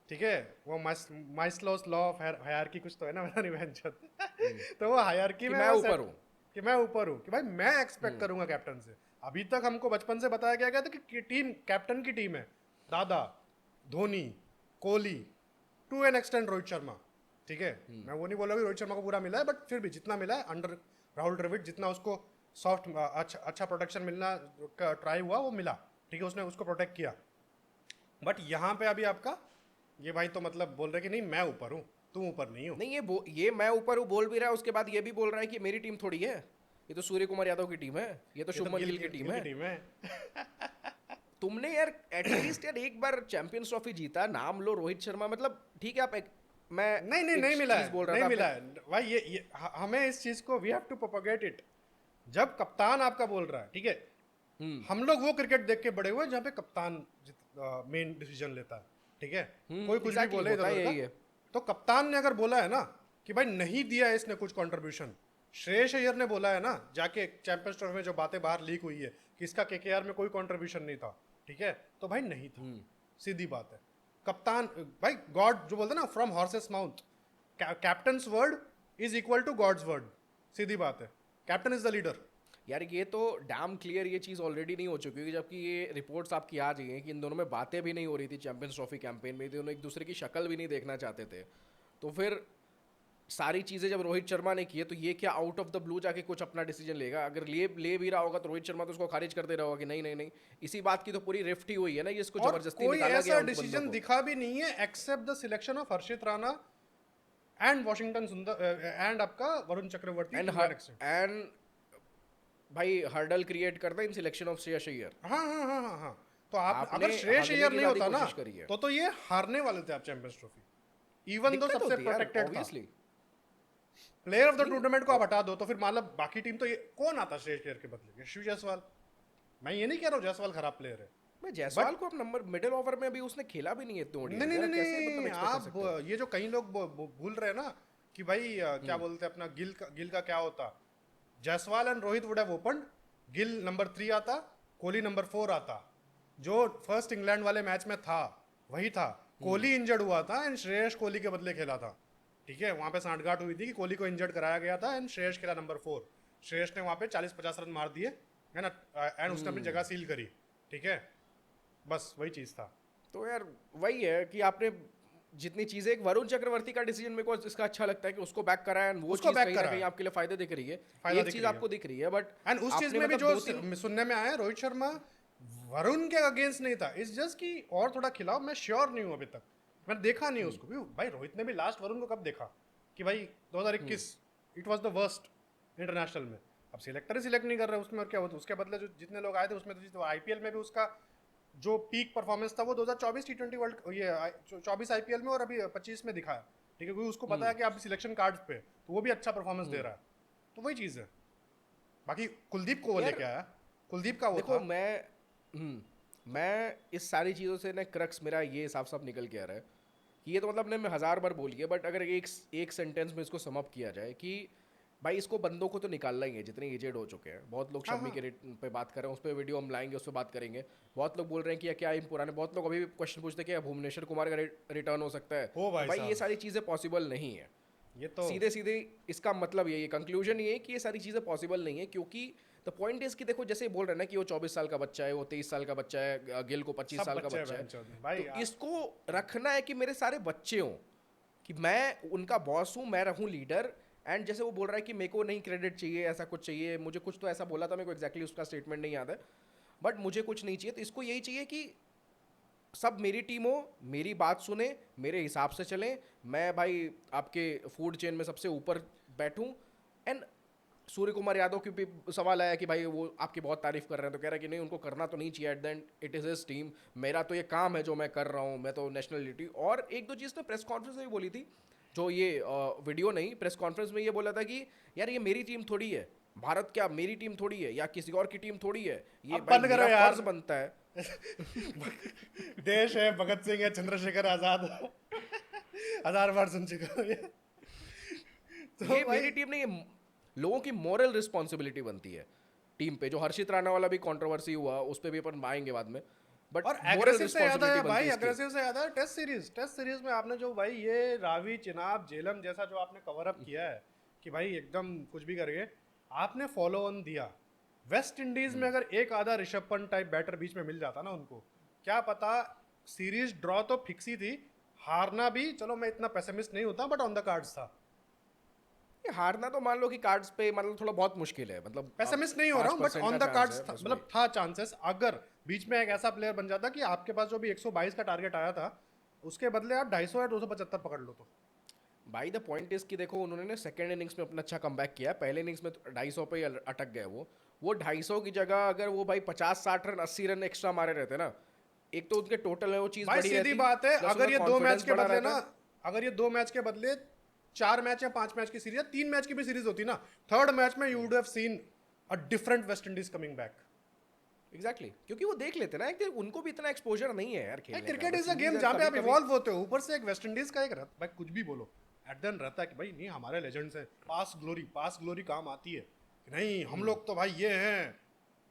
ठीक है, वो माइस्लोस लॉ ऑफ हायरार्की कुछ तो है ना, पता नहीं तो वो हायरार्की कि में मैं वो ऊपर हूँ। कि मैं ऊपर हूँ, कि भाई मैं एक्सपेक्ट करूंगा कैप्टन से। अभी तक हमको बचपन से बताया गया था कि टीम कैप्टन की टीम है दादा, Dhoni, Kohli, to an extend Rohit Sharma, ठीक है। मैं वो नहीं बोल रहा कि रोहित शर्मा को पूरा मिला है, बट फिर भी जितना मिला है अंडर राहुल द्रविड़, जितना उसको सॉफ्ट अच्छा प्रोटेक्शन मिलना का ट्राई हुआ वो मिला, ठीक है, उसने उसको प्रोटेक्ट किया। बट यहाँ पे अभी आपका ये भाई तो मतलब बोल रहे कि नहीं मैं ऊपर हूँ, तुम ऊपर नहीं हो। नहीं, ये मैं ऊपर हूँ बोल भी रहा है, उसके बाद ये भी बोल रहा है कि मेरी टीम थोड़ी है, ये तो सूर्य कुमार यादव की टीम है, ये तो ये तो शुभमन गिल की टीम है। टीम है। तुमने यार एटलीस्ट यार एक बार चैंपियंस ट्रॉफी जीता, नाम लो रोहित शर्मा, मतलब ठीक है आप मैं नहीं नहीं एक नहीं मिला चीज बोल है, रहा नहीं था मिला है भाई, ये हमें इस चीज को we have to propagate it. जब कप्तान आपका बोल रहा है, ठीक है, हम लोग वो क्रिकेट देख के बड़े हुए जहाँ पे कप्तान मेन डिसीजन लेता है, ठीक है, कोई कुछ भी exactly, बोले होता इधर यही उधर है। का। तो कप्तान ने अगर बोला है ना कि भाई नहीं दिया है इसने कुछ कंट्रीब्यूशन, श्रेयस अय्यर ने बोला है ना जाके चैंपियंस ट्रॉफी में जो बातें बाहर लीक हुई है कि इसका केकेआर में कोई कंट्रीब्यूशन नहीं था, ठीक है, तो भाई नहीं था, सीधी बात है। कप्तान भाई गॉड जो बोलते हैं ना, from horse's mouth, captain's word is equal to God's word, सीधी बात है, कैप्टन इज द लीडर। यार ये तो डैम क्लियर ये चीज़ ऑलरेडी नहीं हो चुकी है, जबकि ये रिपोर्ट्स आपकी आ गई हैं कि इन दोनों में बातें भी नहीं हो रही थी चैंपियंस ट्रॉफी कैंपेन में, दोनों एक दूसरे की शक्ल भी नहीं देखना चाहते थे। तो फिर सारी चीज़ें जब रोहित शर्मा ने की है, तो ये क्या आउट ऑफ द ब्लू जाके कुछ अपना डिसीजन लेगा? अगर ले भी रहा होगा तो रोहित शर्मा तो उसको खारिज कर दे रहा होगा कि नहीं नहीं नहीं। इसी बात की तो पूरी रिफ्ट ही हुई है ना, ये इसको और जबरदस्ती कोई निकाला गया ऐसा उन बंदों डिसीजन को। दिखा भी नहीं है except the selection of Harshit Rana and Washington Sundar and आपका Varun Chakravarthy and to an extent। And भाई हर्डल क्रिएट करता है in selection of Shreyas Iyer. हाँ हाँ हाँ हाँ हाँ, तो आप आपने अगर श्रेयस हगने अय्यर की नहीं ज्यादा होता ना कोशिश करी है। तो ये हारने वाले थे आप चैंपियंस ट्रॉफी, इवन दो दिक्कत सबसे होती है यार, प्रोटेक्टेड था। Obviously. Player of the tournament को आप हटा दो तो फिर मतलब बाकी टीम तो ये कौन आता श्रेयस अय्यर के बदले? यशवी जायसवाल। मैं ये नहीं कह रहा हूँ जायसवाल खराब प्लेयर है, मैं जायसवाल को अब नंबर मिडिल ओवर में अभी उसने खेला भी नहीं है इतने नहीं ODI नहीं यार, नहीं कैसे मतलब नहीं, expect कर आप सकते हो? ये जो कई लोग भूल रहे हैं ना कि भाई क्या बोलते हैं अपना गिल का क्या होता, Jaiswal and Rohit would have opened, Gill number 3 आता, कोहली नंबर 4 आता, जो फर्स्ट इंग्लैंड वाले मैच में था वही था। कोहली इंजर्ड हुआ था एंड श्रेयस कोहली के बदले खेला था, ठीक है। वहां पे सांठगांठ हुई थी कि कोहली को इंजर्ड कराया गया था एंड श्रेयस खेला नंबर 4। श्रेयस ने वहां पे 40-50 रन मार दिए, है ना, एंड उसने अपनी जगह सील करी, ठीक है। बस वही चीज था। तो यार वही है कि आपने जितनी चीजें, एक वरुण चक्रवर्ती का डिसीजन मेरे को इसका अच्छा लगता है कि उसको बैक करा है, and वो उसको चीज back कहीं ना करा कहीं है। आपके लिए फायदा दिख रही है, फायदा एक दिख चीज रही है। आपको दिख रही है, बट एंड उस चीज में भी जो सुनने में आया, रोहित शर्मा वरुण के अगेंस्ट नहीं था, इट्स जस्ट कि और थोड़ा खिलाओ। मैं श्योर नहीं हूं अभी तक, मैंने देखा नहीं उसको भी। भाई रोहित ने भी लास्ट वरुण को कब देखा कि भाई 2021 it was the worst international में। अब सिलेक्टर ही सिलेक्ट नहीं कर रहे उसमें, और क्या होता। उसके बदले जो जितने लोग आए थे उसमें तो आईपीएल में भी उसका जो पीक परफॉर्मेंस था वो 2024 टी20 वर्ल्ड, ये 24 आईपीएल में और अभी 25 में दिखाया, ठीक है, क्योंकि उसको पता है कि आप सिलेक्शन कार्ड्स पे, तो वो भी अच्छा परफॉर्मेंस दे रहा है। तो वही चीज़ है। बाकी कुलदीप को वो यार, लेके आया, कुलदीप का वो देखो था। मैं इस सारी चीज़ों से ना क्रक्स मेरा ये साफ साफ निकल के आ रहा है कि ये तो मतलब ने मैं 1000 बार बोली है, बट अगर एक सेंटेंस में इसको समअप किया जाए कि भाई इसको बंदों को तो निकालना ही है जितने एजेड हो चुके हैं। बहुत लोग हाँ शम्मी हाँ के रेट पे बात कर रहे हैं, उस पर वीडियो हम लाएंगे, उस पर बात करेंगे। बहुत लोग बोल रहे हैं कि क्या इन पुराने, बहुत लोग अभी भी क्वेश्चन पूछते हैं कि क्या भुवनेश्वर कुमार का रिटर्न हो सकता है। हो तो भाई भाई ये साहब, सारी चीज़ें पॉसिबल नहीं है। ये तो सीधे सीधे इसका मतलब यही है, कंक्लूजन ये है कि ये सारी चीज़ें पॉसिबल नहीं है, क्योंकि द पॉइंट इज कि देखो जैसे ये बोल रहे हैं ना कि वो 24 साल का बच्चा है, वो 23 साल का बच्चा है, गिल को 25 सब साल का बच्चे हैं बच्चा है। बहनचोद में। भाई तो इसको रखना है कि मेरे सारे बच्चे हों, कि मैं उनका बॉस हूँ, मैं रहूँ लीडर। एंड जैसे वो बोल रहा है कि मेरे को नहीं क्रेडिट चाहिए, ऐसा कुछ चाहिए मुझे, कुछ तो ऐसा बोला था, मेरे को एग्जैक्टली उसका स्टेटमेंट नहीं याद है, बट मुझे कुछ नहीं चाहिए। तो इसको यही चाहिए कि सब मेरी टीम हो, मेरी बात सुने, मेरे हिसाब से चलें, मैं भाई आपके फूड चेन में सबसे ऊपर बैठूं। एंड सूर्य कुमार यादव की भी सवाल आया कि भाई वो आपकी बहुत तारीफ कर रहे हैं, तो कह रहा है कि नहीं उनको करना तो नहीं चाहिए, at the end it is his team, मेरा तो ये काम है जो मैं कर रहा हूँ, मैं तो नेशनल ड्यूटी। और एक दो चीज़ तो प्रेस कॉन्फ्रेंस में भी बोली थी, जो ये वीडियो नहीं, प्रेस कॉन्फ्रेंस में ये बोला था कि यार ये मेरी टीम थोड़ी है, भारत क्या मेरी टीम थोड़ी है या किसी और की टीम थोड़ी है, ये अब भाई बंद करो मेरा यार। फर्ज बनता है। देश है, भगत सिंह है, चंद्रशेखर आजाद है। 1000 बार सुन चुका हूँ ये। तो ये भाई मेरी टीम नहीं, ये लोगों की मॉरल रिस्पॉन्सिबिलिटी बनती है टीम पे। जो हर्षित राणा वाला भी कंट्रोवर्सी हुआ, उस पर भी अपन आएंगे बाद में, बट और मॉरल एग्रेसिव से याद आया रिस्पॉन्सिबिलिटी बनती भाई, है इसकी। एग्रेसिव से याद आया टेस्ट सीरीज में आपने जो भाई ये रावी, चिनाब, जेलम जैसा जो आपने कवर अप किया है कि भाई एकदम कुछ भी करके आपने फॉलो ऑन दिया। वेस्ट इंडीज में अगर एक आधा ऋषभ पंत टाइप बैटर बीच में मिल जाता ना उनको, क्या पता सीरीज ड्रॉ तो फिक्स ही थी, हारना भी, चलो मैं इतना पेसिमिस्ट नहीं होता, बट ऑन द कार्ड्स था। ये हारना तो मान लो कि कार्ड्स पे मतलब थोड़ा बहुत मुश्किल है, मतलब पेसिमिस्ट नहीं हो रहा हूँ, बट 5% ऑन का द चांस कार्ड्स है था, बस वही। मतलब था चांसेस। अगर बीच में एक ऐसा प्लेयर बन जाता कि आपके पास जो भी 122 का टारगेट आया था उसके बदले आप 250 या 275 पकड़ लो, तो भाई द पॉइंट इज कि देखो उन्होंने सेकंड इनिंग्स में अपना अच्छा कमबैक किया, पहले इनिंग्स में 250 पे ही अटक गए वो 250 की जगह अगर वो भाई 50-60 रन 80 रन एक्स्ट्रा मारे रहते ना, एक तो उनके टोटल में वो चीज़ भाई बड़ी सीधी रहती, बात है। प्लस अगर उनका ये 2 मैच कॉन्फिडेंस के बड़ा बदले रहता ना, है। अगर ये 2 मैच के बदले 4 मैच या 5 मैच की सीरीज या 3 मैच की भी सीरीज होती ना, थर्ड मैच में you would have seen a different West Indies coming back. Exactly क्योंकि वो देख लेते ना, एक तो उनको भी इतना एक्सपोजर नहीं है यार खेलने का, क्रिकेट बस इज अ सीरीज गेम है, जहाँ पे आप कभी-कभी। इवॉल्व होते हो। ऊपर से एक वेस्ट इंडीज का एक रहता, भाई कुछ भी बोलो एट देन रहता है कि भाई नहीं हमारे लेजेंड्स हैं, पास ग्लोरी काम आती है कि नहीं हम लोग तो भाई ये हैं।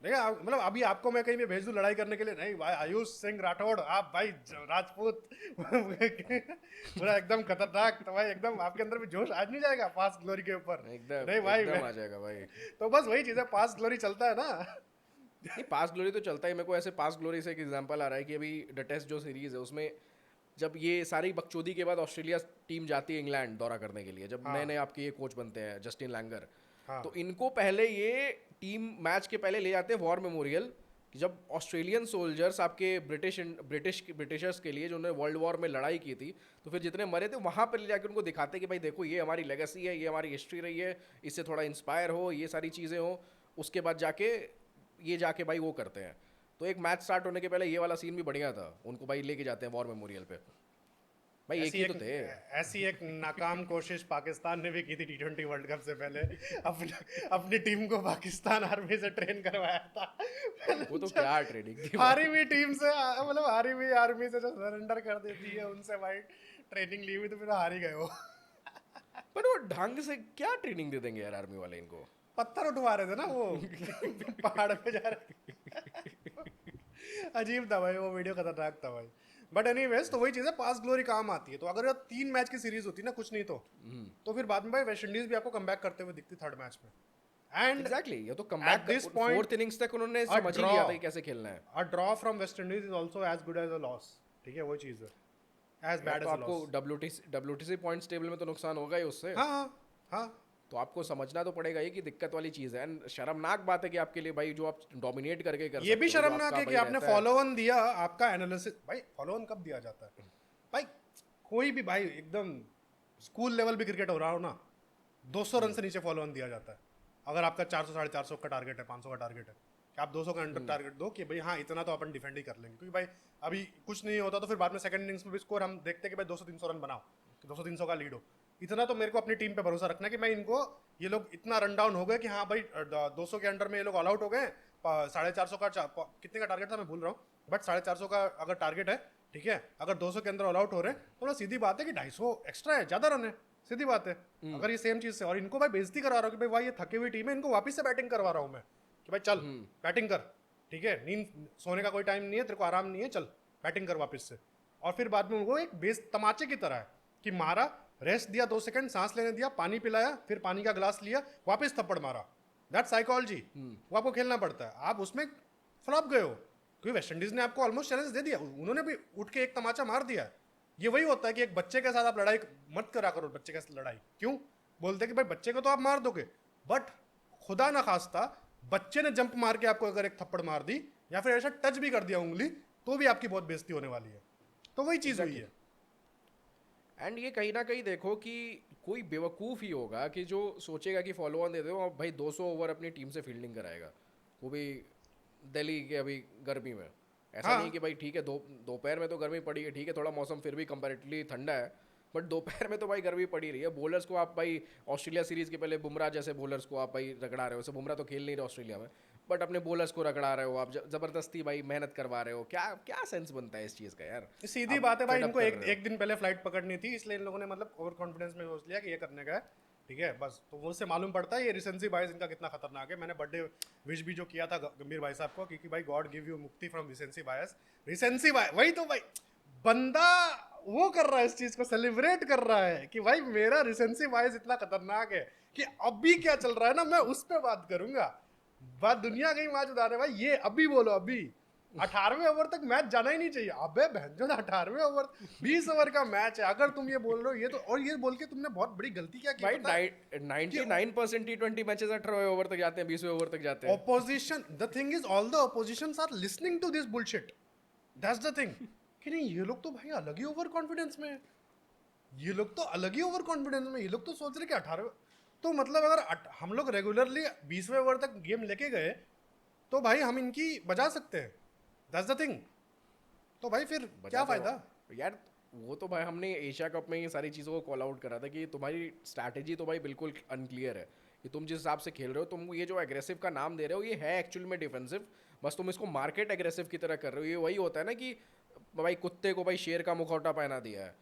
देखा मतलब अभी आपको मैं कहीं भी भेज दूं लड़ाई करने के लिए, नहीं भाई आयुष सिंह राठौड़ आप भाई राजपूत पूरा एकदम खतरनाक, तो भाई एकदम आपके अंदर भी जोश आज नहीं जाएगा पास ग्लोरी के ऊपर। एकदम नहीं भाई एकदम आ जाएगा भाई। तो बस वही चीज़ है, पास ग्लोरी चलता है ना। नहीं पास ग्लोरी तो चलता है, मेरे को ऐसे पास ग्लोरी से एक एग्जांपल आ रहा है कि अभी द टेस्ट जो सीरीज है उसमें जब ये सारी बकचोदी के बाद ऑस्ट्रेलिया टीम जाती है इंग्लैंड दौरा करने के लिए, जब हाँ नए नए आपके ये कोच बनते हैं जस्टिन लैंगर, हाँ तो इनको पहले ये टीम मैच के पहले ले जाते हैं वॉर मेमोरियल, कि जब ऑस्ट्रेलियन सोल्जर्स आपके ब्रिटिशर्स के लिए जो उन्होंने वर्ल्ड वॉर में लड़ाई की थी, तो फिर जितने मरे थे वहाँ पर ले जाकर उनको दिखाते हैं कि भाई देखो ये हमारी लेगेसी है, ये हमारी हिस्ट्री रही है, इससे थोड़ा इंस्पायर हो, ये सारी चीज़ें हो। उसके बाद जाके भाई वो करते हैं। तो एक मैच स्टार्ट होने के पहले ये वाला सीन भी बढ़िया था, उनको भाई लेके जाते हैं वॉर मेमोरियल पे। भाई एक ही तो थे। ऐसी एक नाकाम कोशिश पाकिस्तान ने भी की थी टी20 वर्ल्ड कप से पहले, अपनी टीम को पाकिस्तान आर्मी से ट्रेन करवाया था। वो तो क्या ट्रेनिंग थी हारी हुई टीम से, मतलब हारी हुई आर्मी से जो सरेंडर कर देती है उनसे भाई ट्रेनिंग ली हुई, तो फिर हार ही गए वो। पर वो ढंग से क्या ट्रेनिंग दे देंगे यार आर्मी वाले इनको। पत्थर उठवा रहे थे ना वो पहाड़ पे जा रहे अजीब था भाई वो वीडियो, खतरनाक था भाई। बट एनीवेज तो वही चीज़ है, पास ग्लोरी काम आती है। तो अगर 3 मैच की सीरीज होती ना कुछ नहीं तो फिर बाद में भाई वेस्ट इंडीज भी आपको कमबैक करते हुए दिखती थर्ड मैच में। एंड एग्जैक्टली, ये तो at comeback this point, fourth innings तक उन्होंने a समझ ही draw- लिया था कि कैसे खेलना है। A draw from West Indies is also as good as a loss. ठीक है वही चीज़ है, एज या बैड तो एज अ आपको लॉस। डब्ल्यूटीसी पॉइंट्स टेबल में तो नुकसान होगा ही उससे। हाँ हाँ हाँ। तो आपको समझना तो पड़ेगा ही कि दिक्कत वाली चीज़ है। एंड शर्मनाक बात है कि आपके लिए भाई, जो आप डोमिनेट करके कर ये भी सकते हो, जो शर्मनाक आपका है कि भाई आपने रहता है। फॉलो ऑन दिया, आपका एनालिसिस भाई फॉलो ऑन कब दिया जाता है भाई? कोई भी भाई एकदम स्कूल लेवल भी क्रिकेट हो रहा हो ना, 200 रन से नीचे फॉलो ऑन दिया जाता है। अगर आपका 400 450 का टारगेट है, 500 का टारगेट है, कि आप 200 का अंडर टारगेट दो कि भाई हाँ इतना तो अपन डिफेंड ही कर लेंगे, क्योंकि भाई अभी कुछ नहीं होता तो फिर बाद में सेकंड इनिंग्स में भी स्कोर हम देखते हैं कि भाई 200-300 रन बनाओ, कि 200-300 का लीड हो। इतना तो मेरे को अपनी टीम पे भरोसा रखना है कि मैं इनको, ये लोग इतना रन डाउन हो गए कि हाँ भाई 200 के अंडर में ये लोग ऑल आउट हो गए। 450 का कितने का टारगेट था मैं भूल रहा हूँ, बट 450 का अगर टारगेट है, ठीक है, अगर 200 के अंदर ऑल आउट हो रहे हैं तो सीधी बात है कि 250 एक्स्ट्रा है, ज्यादा रन है, सीधी बात है। अगर ये सेम चीज से, और इनको भाई बेइज्जती करा रहा हूँ कि भाई ये थकी हुई टीम है, इनको वापस से बैटिंग करवा रहा हूँ मैं कि भाई चल बैटिंग कर, ठीक है, नींद सोने का कोई टाइम नहीं है, तेरे को आराम नहीं है, चल बैटिंग कर वापस से। और फिर बाद में उनको एक बेस तमाचे की तरह है कि मारा, रेस्ट दिया 2 सेकंड, सांस लेने दिया, पानी पिलाया, फिर पानी का गिलास लिया, वापस थप्पड़ मारा। दैट साइकोलॉजी वो आपको खेलना पड़ता है। आप उसमें फ्लॉप गए हो क्योंकि वेस्ट इंडीज ने आपको ऑलमोस्ट चैलेंज दे दिया, उन्होंने भी उठ के एक तमाचा मार दिया। ये वही होता है कि एक बच्चे के साथ आप लड़ाई मत करा करो, बच्चे के साथ लड़ाई क्यों बोलते हैं कि भाई बच्चे को तो आप मार दोगे, बट खुदा ना खास्ता बच्चे ने जंप मार के आपको अगर एक थप्पड़ मार दी या फिर ऐसा टच भी कर दिया उंगली, तो भी आपकी बहुत बेइज्जती होने वाली है। तो वही चीज़ हुई है। एंड ये कहीं ना कहीं देखो कि कोई बेवकूफ़ ही होगा कि जो सोचेगा कि फॉलो ऑन दे दो और भाई 200 ओवर अपनी टीम से फील्डिंग कराएगा, वो भी दिल्ली के अभी गर्मी में। ऐसा हाँ। नहीं कि भाई ठीक है, दोपहर में तो गर्मी पड़ी है, ठीक है थोड़ा मौसम फिर भी कंपैरेटिवली ठंडा है, बट दोपहर में तो भाई गर्मी पड़ी रही है। बॉलर्स को आप भाई ऑस्ट्रेलिया सीरीज़ के पहले बुमराह जैसे बॉलर्स को आप भाई रगड़ा रहे हो, वैसे बुमराह तो खेल नहीं रहे ऑस्ट्रेलिया में, बट अपने बॉलर्स को रगड़ा रहे हो आप, ज़बरदस्ती भाई मेहनत करवा रहे हो। क्या क्या सेंस बनता है इस चीज़ का यार? सीधी आप बात है भाई, fed up इनको कर एक रहे हो। एक दिन पहले फ्लाइट पकड़नी थी, इसलिए इन लोगों ने मतलब ओवर कॉन्फिडेंस में सोच लिया कि ये करने का है, ठीक है बस। तो वो उससे मालूम पड़ता है ये रिसेंसी बायस इनका कितना खतरनाक है। मैंने बर्थडे विश भी जो किया था गंभीर भाई साहब को, क्योंकि भाई गॉड गिव यू मुक्ति फ्रॉम रिसेंसी बायस। रिसेंसी बायस वही तो भाई बंदा वो कर रहा है, इस चीज को सेलिब्रेट कर रहा है कि भाई मेरा रिसेंसी बायस इतना खतरनाक है कि अभी क्या चल रहा है ना मैं उस पर बात करूंगा। बात दुनिया का ही मैच उड़ा रहे भाई, ये अभी बोलो अभी 18वें ओवर तक मैच जाना ही नहीं चाहिए। अबे भैंजो 18वें ओवर 20 ओवर का मैच है, अगर तुम ये बोल रहे हो ये तो, और ये बोल के तुमने बहुत बड़ी गलती क्या की भाई पता है? 99% T20 मैचेस 18वें ओवर तक जाते हैं, 20वें ओवर तक जाते हैं। Opposition, the thing is all the oppositions are listening to this bullshit, that's the thing कि नहीं ये लोग तो भाई अलग ही ओवर कॉन्फिडेंस में है, ये लोग तो अलग ही ओवर कॉन्फिडेंस में, ये लोग तो सोच रहे कि 18, तो मतलब अगर हम लोग रेगुलरली 20वें ओवर तक गेम लेके गए तो भाई हम इनकी बजा सकते हैं, दैट्स द थिंग। तो भाई फिर क्या फायदा? यार वो तो भाई हमने एशिया कप में ये सारी चीज़ों को कॉल आउट करा था कि तुम्हारी स्ट्रैटेजी तो भाई बिल्कुल अनक्लियर है कि तुम जिस हिसाब से खेल रहे हो, तुम ये जो एग्रेसिव का नाम दे रहे हो ये है एक्चुअल में डिफेंसिव, बस तुम इसको मार्केट एग्रेसिव की तरह कर रहे हो। ये वही होता है ना कि भाई कुत्ते को भाई शेर का मुखौटा पहना दिया है,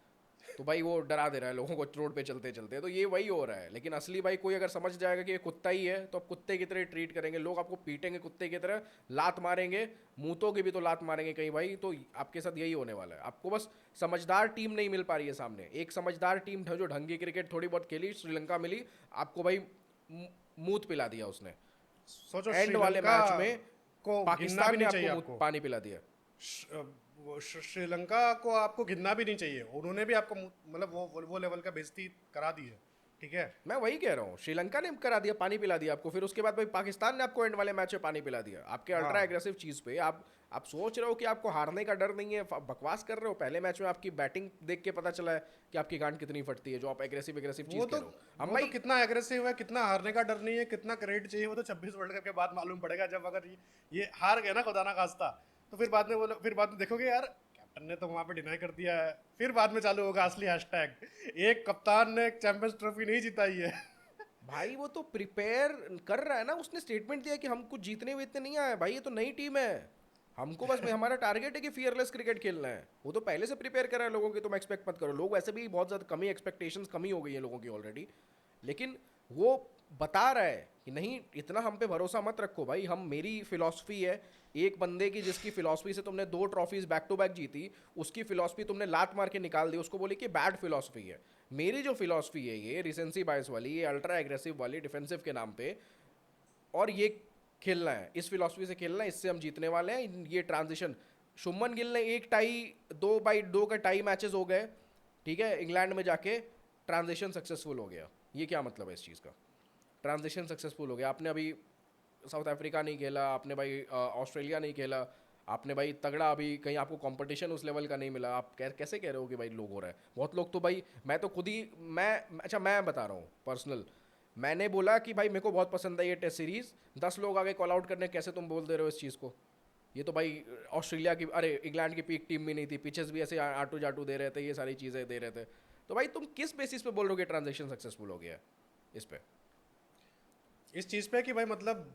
तो भाई वो डरा दे रहा है लोगों को रोड पे चलते चलते, तो ये वही हो रहा है। लेकिन असली भाई कोई अगर समझ जाएगा कि ये कुत्ता ही है तो आप कुत्ते की तरह ट्रीट करेंगे, लोग आपको पीटेंगे कुत्ते की तरह, लात मारेंगे, मुंहतों की भी तो लात मारेंगे कहीं भाई। तो आपके साथ यही होने वाला है। आपको बस समझदार टीम नहीं मिल पा रही है सामने। एक समझदार टीम जो ढंग की क्रिकेट थोड़ी बहुत खेली, श्रीलंका मिली, आपको भाई मूत पिला दिया उसने। सोचो एंड वाले श्रीलंका मैच में को गिनना पाकिस्तान भी ने नहीं चाहिए आपको आपको, पानी पिला दिया। श्रीलंका को आपको गिनना भी नहीं चाहिए, उन्होंने भी आपको मतलब वो लेवल का बेइज्जती करा दी है, ठीक है। मैं वही कह रहा हूँ, श्रीलंका ने करा दिया, पानी पिला दिया आपको, फिर उसके बाद भाई पाकिस्तान ने आपको एंड वाले मैच में पानी पिला दिया आपके अल्ट्रा एग्रेसिव चीज़ पे। आप सोच रहे हो कि आपको हारने का डर नहीं है, बकवास कर रहे हो। पहले मैच में आपकी बैटिंग देख के पता चला है कि आपकी गांड कितनी फटती है, जो आप एग्रेसिव चीज़ वो कह तो रहे हो। हम वो भाई तो कितना एग्रेसिव है, कितना हारने का डर नहीं है, कितना क्रेडिट चाहिए, वो तो 26 वर्ल्ड कप के बाद मालूम पड़ेगा, जब अगर ये हार गए ना खुदा ना खास्ता, तो फिर बाद में बोलो, फिर बाद में देखोगे यार कैप्टन ने तो वहां पे डिनाई कर दिया है, फिर बाद में चालू होगा असली हैशटैग एक कप्तान ने एक चैंपियंस ट्रॉफी नहीं जिताई है। भाई वो तो प्रिपेयर कर रहा है ना, उसने स्टेटमेंट दिया कि हम कुछ जीतने वीतने नहीं आए भाई, ये तो नई टीम है, हमको बस हमारा टारगेट है कि फियरलेस क्रिकेट खेलना है। वो तो पहले से प्रिपेयर कर रहा है लोगों की, तुम एक्सपेक्ट मत करो। लोग वैसे भी बहुत ज़्यादा कमी, एक्सपेक्टेशंस कमी हो गई है लोगों की ऑलरेडी। लेकिन वो बता रहा है कि नहीं, इतना हम पे भरोसा मत रखो भाई, हम मेरी फिलॉसफी है। एक बंदे की जिसकी फिलॉसफी से तुमने 2 ट्रॉफीज बैक टू बैक जीती, उसकी फिलॉसफी तुमने लात मार के निकाल दी, उसको बोली कि बैड फिलॉसफी है। मेरी जो फिलॉसफी है, ये रिसेंसी बायस वाली, ये अल्ट्रा एग्रेसिव वाली, डिफेंसिव के नाम पे, और ये खेलना है, इस फिलॉसफी से खेलना है, इससे हम जीतने वाले हैं। ये ट्रांजिशन, शुभमन गिल ने एक टाई, 2/2 का टाई मैचेस हो गए, ठीक है, इंग्लैंड में जाके ट्रांजिशन सक्सेसफुल हो गया। ये क्या मतलब है इस चीज़ का? ट्रांजिशन सक्सेसफुल हो गया। आपने अभी साउथ अफ्रीका नहीं खेला, आपने भाई ऑस्ट्रेलिया नहीं खेला, आपने भाई तगड़ा अभी कहीं आपको कंपटीशन उस लेवल का नहीं मिला, आप कैसे कह रहे हो कि भाई लोग हो रहा है? बहुत लोग तो भाई, मैं तो खुद ही, मैं बता रहा हूँ पर्सनल, मैंने बोला कि भाई मेरे को बहुत पसंद है ये टेस्ट सीरीज़, 10 लोग आगे कॉल आउट करने, कैसे तुम बोल दे रहे हो इस चीज़ को? ये तो भाई ऑस्ट्रेलिया की, अरे इंग्लैंड की पीक टीम भी नहीं थी, पिचेस भी ऐसे आटू जाटू दे रहे थे, ये सारी चीज़ें दे रहे थे। तो भाई तुम किस बेसिस पे बोल रहे हो कि ट्रांजेक्शन सक्सेसफुल हो गया है इस पे? इस चीज़ पे कि भाई मतलब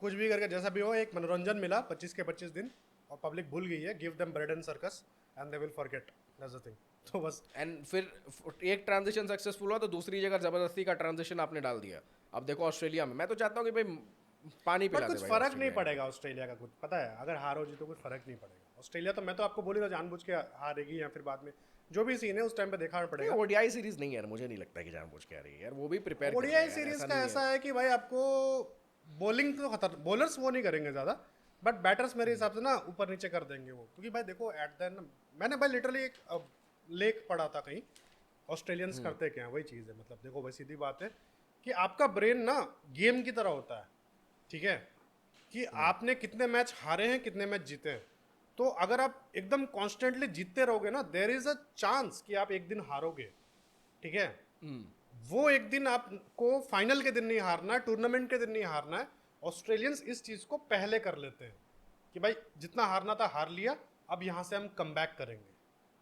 कुछ भी करके जैसा भी हो, एक मनोरंजन मिला 25 के 25 दिन, और पब्लिक भूल गई है। Give them bread and circus and they will forget, that's the thing. तो बस एंड फिर एक ट्रांजिशन सक्सेसफुल हुआ तो दूसरी जगह जबरदस्ती का ट्रांजिशन आपने डाल दिया। अब देखो ऑस्ट्रेलिया में, मैं तो चाहता हूँ कि भाई पानी बट पिला दे कुछ भाई फर्क नहीं ऑस्ट्रेलिया में। पड़ेगा ऑस्ट्रेलिया का, कुछ पता है, अगर हारो जी तो कुछ फर्क नहीं पड़ेगा। ऑस्ट्रेलिया तो मैं तो आपको बोली था जानबूझ के हारेगी, या फिर बाद में जो भी सीन है उस टाइम पे देखना पड़ेगा। ओडीआई सीरीज नहीं है यार, मुझे नहीं लगता कि जानबूझ के आ रही है यार, वो भी प्रिपेयर कर रहे ओडीआई हैं यार, सीरीज ऐसा का नहीं ऐसा है। है कि भाई आपको बॉलिंग तो खतर, बॉलर्स वो नहीं करेंगे ज्यादा, बट बैटर्स मेरे हिसाब से ना ऊपर नीचे कर देंगे वो। क्योंकि भाई देखो एट द एंड, मैंने भाई लिटरली एक लेख पढ़ा था कहीं, ऑस्ट्रेलियंस करते क्या है, वही चीज़ है। मतलब देखो भाई सीधी बात है कि आपका ब्रेन ना गेम की तरह होता है, ठीक है, कि आपने कितने मैच हारे हैं, कितने मैच जीते हैं। तो अगर आप एकदम कॉन्स्टेंटली जीतते रहोगे ना, देर इज अ चांस कि आप एक दिन हारोगे, ठीक है। वो एक दिन आपको फाइनल के दिन नहीं हारना है, टूर्नामेंट के दिन नहीं हारना है। ऑस्ट्रेलियंस इस चीज को पहले कर लेते हैं कि भाई जितना हारना था हार लिया, अब यहां से हम कम बैक करेंगे,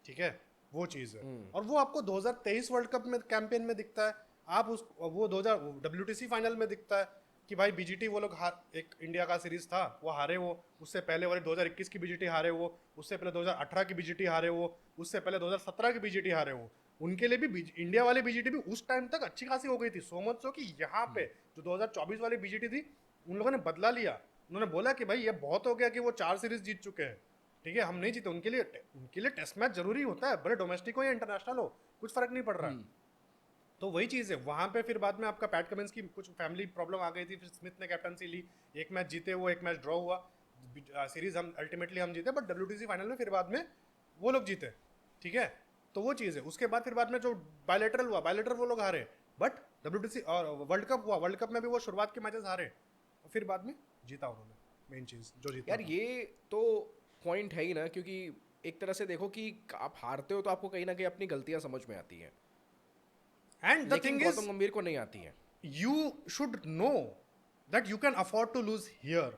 ठीक है। वो चीज है, और वो आपको 2023 वर्ल्ड कप में कैंपेन में दिखता है। आप उस वो 2000 WTC फाइनल में दिखता है कि भाई बीजीटी वो लोग हार, एक इंडिया का सीरीज था वो हारे, वो उससे पहले वाले 2021 की बीजीटी हारे, वो उससे पहले 2018 की बीजीटी हारे, वो उससे पहले 2017 की बीजीटी हारे। वो उनके लिए भी इंडिया वाली बीजीटी भी उस टाइम तक अच्छी खासी हो गई थी, सो मच सो कि यहाँ पे जो 2024 वाली बीजीटी थी, उन लोगों ने बदला लिया। उन्होंने बोला कि भाई ये बहुत हो गया कि वो 4 सीरीज जीत चुके हैं, ठीक है, हम नहीं जीते। उनके लिए टेस्ट मैच जरूरी होता है, भले डोमेस्टिक हो या इंटरनेशनल हो, कुछ फर्क नहीं पड़ रहा। तो वही चीज़ है वहाँ पे। फिर बाद में आपका पैट कमिंस की कुछ फैमिली प्रॉब्लम आ गई थी, फिर स्मिथ ने कैप्टनसी ली, एक मैच जीते, वो एक मैच ड्रॉ हुआ, सीरीज हम अल्टीमेटली हम जीते, बट WTC फाइनल में फिर बाद में वो लोग जीते, ठीक है। तो वो चीज़ है। उसके बाद फिर बाद में जो बायलेटरल हुआ, बायलेटरल वो लोग हारे, बट WTC और वर्ल्ड कप हुआ, वर्ल्ड कप में भी वो शुरुआत के मैचेस हारे, और फिर बाद में जीता उन्होंने, मेन चीज़ जो जीतना यार था। ये तो पॉइंट है ही ना, क्योंकि एक तरह से देखो कि आप हारते हो तो आपको कहीं ना कहीं अपनी गलतियां समझ में आती हैं, एंड द लेकिन थिंग इज, गौतम गंभीर को नहीं आती हैं। you should know that you can afford to lose here,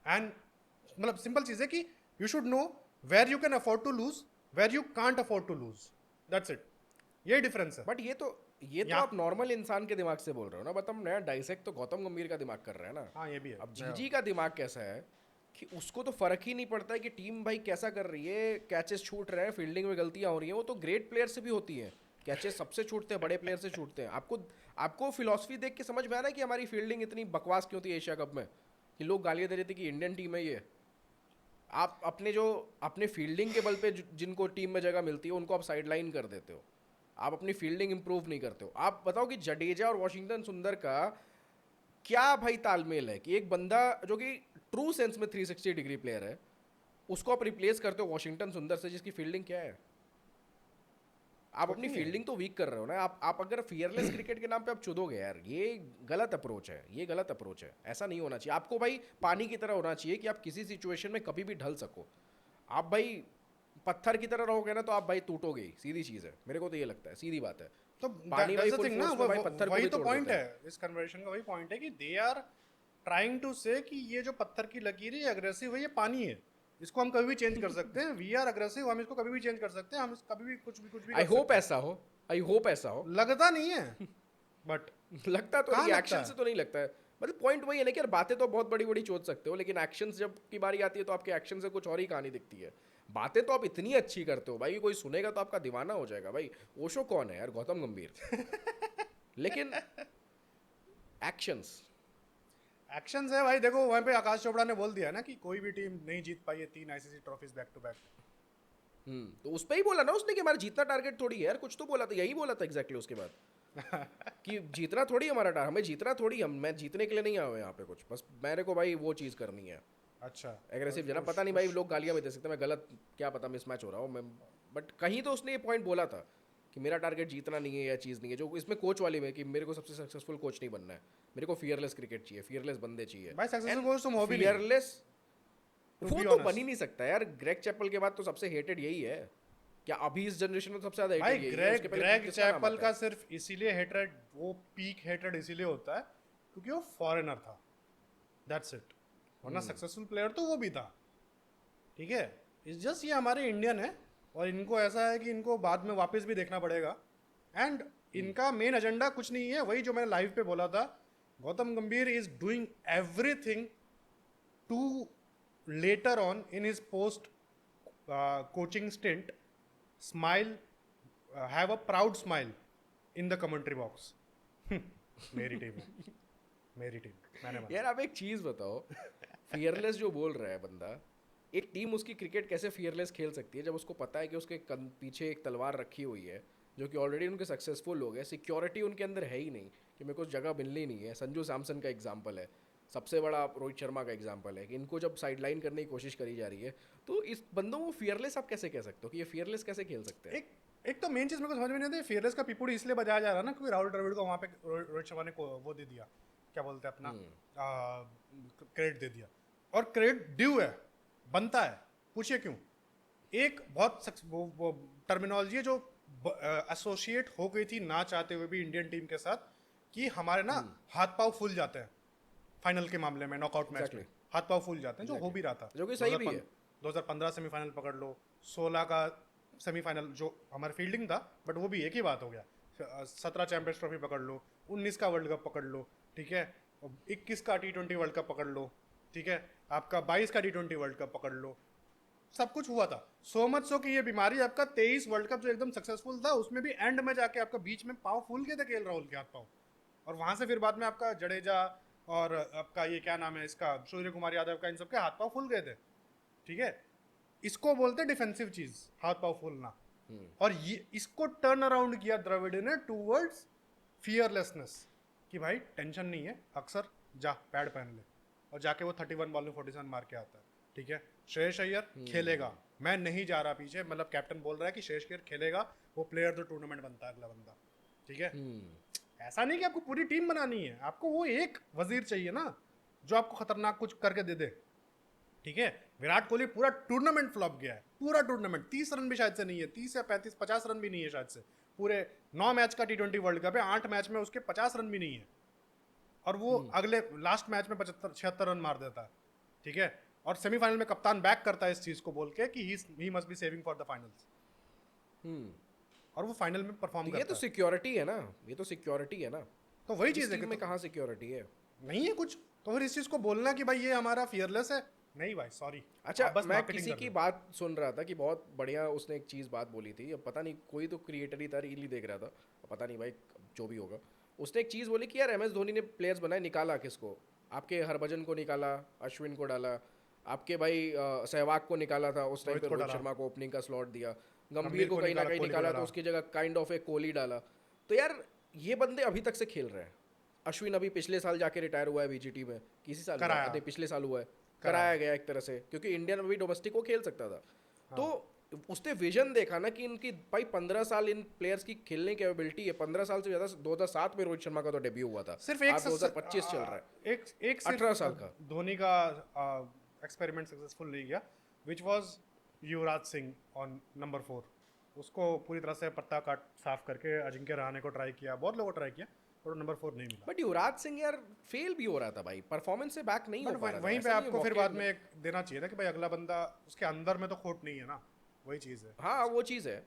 and मतलब सिंपल चीज है कि you should know where you can afford to lose, where you can't afford to lose, that's it, ये डिफरेंस है। बट ये तो यहाँ आप नॉर्मल इंसान के दिमाग से बोल रहे हो ना, बट हम नया डाइसेक्ट तो गौतम गंभीर का दिमाग कर रहे हैं ना। हाँ ये भी है। अब जीजी का दिमाग कैसा है कि उसको तो फर्क ही नहीं पड़ता है कि टीम भाई कैसा कर रही है, कैचेस छूट रहे हैं, फील्डिंग में गलतियां हो रही हैं, वो तो ग्रेट प्लेयर से भी होती है, कैचेस सबसे छूटते हैं, बड़े प्लेयर से छूटते हैं। आपको आपको फिलॉसफी देख के समझ में आ रहा है कि हमारी फील्डिंग इतनी बकवास क्यों थी एशिया कप में, कि लोग गालियां दे रहे थे कि इंडियन टीम है ये। आप अपने फील्डिंग के बल पे जिनको टीम में जगह मिलती है उनको आप साइडलाइन कर देते हो, आप अपनी फील्डिंग इंप्रूव नहीं करते हो। आप बताओ कि जडेजा और वॉशिंगटन सुंदर का क्या भाई तालमेल है कि एक बंदा जो कि ट्रू सेंस में 360 डिग्री प्लेयर है, उसको आप रिप्लेस करते हो वॉशिंगटन सुंदर से जिसकी फील्डिंग क्या है? आप अपनी फील्डिंग तो वीक कर रहे हो ना। आप अगर फियरलेस क्रिकेट के नाम पे आप चुदोगे यार, ये गलत अप्रोच है, ये गलत अप्रोच है, ऐसा नहीं होना चाहिए। आपको भाई पानी की तरह होना चाहिए कि आप किसी सिचुएशन में कभी भी ढल सको। आप भाई पत्थर की तरह रहोगे ना तो आप भाई टूटोगे ही, सीधी चीज़ है, मेरे को तो ये लगता है, सीधी बात है। तो पानी भाई that's the फुल thing ना, फोर्स में भाई पत्थर को वही भी तो तोड़ पॉइंट देता है इस कन्वर्सेशन का, वही पॉइंट है कि दे आर ट्राइंग टू से कि ये जो पत्थर की लकीर है, अग्रेसिव है, ये पानी है, इसको हम कभी भी चेंज कर सकते हैं। वी आर अग्रेसिव, हम इसको कभी भी चेंज कर सकते हैं, हम कभी भी कुछ भी आई कर होप सकते ऐसा हो, आई होप ऐसा हो। हैं। लगता नहीं है बट लगता तो कहाँ नहीं, लगता एक्शन है? से तो नहीं लगता है। मतलब पॉइंट वही है ना कि यार बातें तो बहुत बड़ी बड़ी सोच सकते हो, लेकिन एक्शन जब की बारी आती है तो आपके एक्शन से कुछ और ही कहानी दिखती है। बातें तो आप इतनी अच्छी करते हो भाई, कोई सुनेगा तो आपका दीवाना हो जाएगा भाई। ओशो कौन है यार? गौतम गंभीर। लेकिन एक्शंस। एक्शन है भाई, देखो वहाँ पे आकाश चोपड़ा ने बोल दिया ना कि कोई भी टीम नहीं जीत पाई है 3 ICC trophies back to back. तो उस पे ही बोला ना उसने कि हमारा जीतना टारगेट थोड़ी है यार, कुछ तो बोला था, यही बोला था एग्जैक्टली उसके बाद कि जीतना थोड़ी हमारा टारगेट, हमें जीतना थोड़ी, हम मैं जीतने के लिए नहीं आया हूँ यहाँ पे कुछ, बस मेरे को भाई वो चीज़ करनी है अच्छा एग्रेसिव जना। पता नहीं भाई, लोग गालियाँ भी दे सकते हैं, मैं गलत क्या पता मिसमैच हो रहा हूँ मैं, बट कहीं तो उसने ये पॉइंट बोला था कि मेरा टारगेट जीतना नहीं है या चीज़ नहीं है, जो इसमें कोच वाली में कि मेरे को सबसे सक्सेसफुल कोच नहीं बनना है, मेरे को फियरलेस क्रिकेट चाहिए, फियरलेस बंदे चाहिए भाई, सक्सेसफुल कोच तुम हो भी नहीं, फियरलेस। to वो be तो honest। बन ही नहीं सकता यार, ग्रेग चैपल के बाद तो सबसे हेटेड यही है क्या, अभी इस जनरेशन में तो सबसे ज्यादा भाई हेटेड यही है, ग्रेग उसके पहले ग्रेग किसका नाम चैपल आता का है? सिर्फ इसीलिए हेटेड, वो पीक हेटेड इसीलिए होता है क्योंकि वो फॉरेनर था, दैट्स इट। वरना सक्सेसफुल प्लेयर तो वो भी था, ठीक है। इट्स जस्ट ये हमारे इंडियन है और इनको ऐसा है कि इनको बाद में वापस भी देखना पड़ेगा, एंड इनका मेन एजेंडा कुछ नहीं है, वही जो मैंने लाइव पे बोला था, Gautam Gambhir is doing everything to later on in his post coaching stint smile, have a proud smile in the commentary box. मेरी टीम है, मेरी टीम, मैंने यार माना। आप एक चीज बताओ, फियरलेस जो बोल रहा है बंदा, एक टीम उसकी क्रिकेट कैसे फियरलेस खेल सकती है जब उसको पता है कि उसके पीछे एक तलवार रखी हुई है जो कि ऑलरेडी उनके सक्सेसफुल हो गए, सिक्योरिटी उनके अंदर है ही नहीं कि मेरे को जगह मिलनी नहीं है। संजू सैमसन का एग्जाम्पल है, सबसे बड़ा रोहित शर्मा का एग्जाम्पल है कि इनको जब साइडलाइन करने की कोशिश करी जा रही है, तो इस बंदों को फियरलेस आप कैसे कह सकते हो कि ये फियरलेस कैसे खेल सकते हैं? एक एक तो मेन चीज मेरे को समझ में नहीं आती, फियरलेस का पिपुड़ी इसलिए बजाया जा रहा है ना क्योंकि राहुल द्रविड़ को वहाँ पे रोहित शर्मा ने वो दे दिया, क्या बोलते हैं अपना, क्रेडिट दे दिया, और क्रेडिट ड्यू है, बनता है। पूछिए क्यों? एक बहुत वो टर्मिनोलॉजी है जो एसोसिएट हो गई थी ना चाहते हुए भी इंडियन टीम के साथ, कि हमारे ना हाथ पांव फूल जाते हैं फाइनल के मामले में, नॉकआउट मैच में हाथ पांव फूल जाते हैं, जो हो भी रहा था, जो कि सही भी है। 2015 सेमीफाइनल पकड़ लो, 16 का सेमीफाइनल जो हमारा फील्डिंग था, बट वो भी एक ही बात हो गया। 17 चैंपियंस ट्रॉफी पकड़ लो, 19 का वर्ल्ड कप पकड़ लो, ठीक है, 21 का T20 वर्ल्ड कप पकड़ लो, ठीक है, आपका 22 का T20 वर्ल्ड कप पकड़ लो, सब कुछ हुआ था। सो मच सो कि ये बीमारी आपका 23 वर्ल्ड कप जो एकदम सक्सेसफुल था, उसमें भी एंड में जाके आपका बीच में पाँव फूल के थे खेल राहुल के हाथ पाँव, और वहां से फिर बाद में आपका जडेजा और आपका ये क्या नाम है इसका, सूर्य कुमार यादव का, इन सबके हाथ पाँव फूल गए थे, ठीक है। इसको बोलते डिफेंसिव चीज, हाथ पाँव फूलना। और ये इसको टर्न अराउंड किया द्रविड़ ने टूवर्ड्स फियरलेसनेस, कि भाई टेंशन नहीं है, अक्सर जा पैड पहन ले, और जाके वो 31 बॉल में 47 मार के आता है, ठीक है। श्रेयस अय्यर खेलेगा, मैं नहीं जा रहा पीछे, मतलब कैप्टन बोल रहा है कि श्रेयस अय्यर खेलेगा, वो प्लेयर द टूर्नामेंट बनता है अगला बंदा, ठीक है। ऐसा नहीं कि आपको पूरी टीम बनानी है, आपको वो एक वजीर चाहिए ना जो आपको खतरनाक कुछ करके दे दे, ठीक है। विराट कोहली पूरा टूर्नामेंट फ्लॉप गया है, पूरा टूर्नामेंट, 30 रन भी शायद से नहीं है, 30 या 35 50 रन भी नहीं है शायद से, पूरे 9 मैच का T20 वर्ल्ड कप है, 8 मैच में उसके 50 रन भी नहीं है, और वो अगले लास्ट मैच में 75 रन मार देता है, ठीक है। और सेमीफाइनल में कप्तान बैक करता है इस चीज को बोल के कि he must be saving for the finals, और वो फाइनल में परफॉर्म ये करता तो है। सिक्योरिटी है ना, ये तो सिक्योरिटी है ना, तो वही इस चीज है टीम कि में कहाँ सिक्योरिटी है? नहीं है कुछ, तो फिर इस चीज को बोलना कि भाई ये हमारा फियरलेस है, नहीं भाई सॉरी। अच्छा, बस मैं marketing किसी कर की रहे हो। बात सुन रहा था कि बहुत बढ़िया उसने एक चीज़ बात बोली थी, अब पता नहीं कोई तो क्रिएटर ही था, रील ही देख रहा था, पता नहीं भाई जो भी होगा, उसने एक चीज़ बोली कि यार MS धोनी ने प्लेयर्स बनाए, निकाला किसको? आपके हरभजन को निकाला, अश्विन को डाला, आपके भाई सहवाग को निकाला था उस टाइम रोहित पे, को रोहित डाला। शर्मा को ओपनिंग का स्लॉट दिया, गंभीर गंभीर को को कहीं ना निकाला, कहीं कोहली को निकाला तो डाला। उसकी जगह काइंड ऑफ एक कोहली डाला। तो यार ये बंदे अभी तक से खेल रहे हैं। अश्विन अभी पिछले साल जाके रिटायर हुआ है VGT में, किसी साल हुआ है? कराया। नहीं, पिछले साल हुआ है, कराया गया एक तरह से, क्योंकि इंडियन में भी डोमेस्टिक वो खेल सकता था। तो उसने विजन देखा ना कि इनकी भाई 15 साल इन प्लेयर्स की खेलने की एबिलिटी है, 15 साल से ज़्यादा। 2007 में रोहित शर्मा का तो डेब्यू हुआ था, सिर्फ एक आज 2025 चल रहा है, एक 18 सिर्फ साल का। धोनी का एक्सपेरिमेंट सक्सेसफुल नहीं गया, which was Yuvraj Singh on number 4। उसको पूरी तरह से पत्ता काट साफ करके अजिंक्य रहाणे को ट्राई किया, बहुत लोगों को ट्राई किया, पर नंबर 4 नहीं मिला। बट युवराज सिंह यार फेल भी हो रहा था भाई, परफॉर्मेंस से बैक नहीं हो बट पा रहा था। वहीं पे ऐसा नहीं है, आपको फिर मौके बाद में एक देना चाहिए था कि भाई अगला बंदा उसके अंदर में तो खोट नहीं है ना, वही चीज़ है। हाँ वो चीज़ है,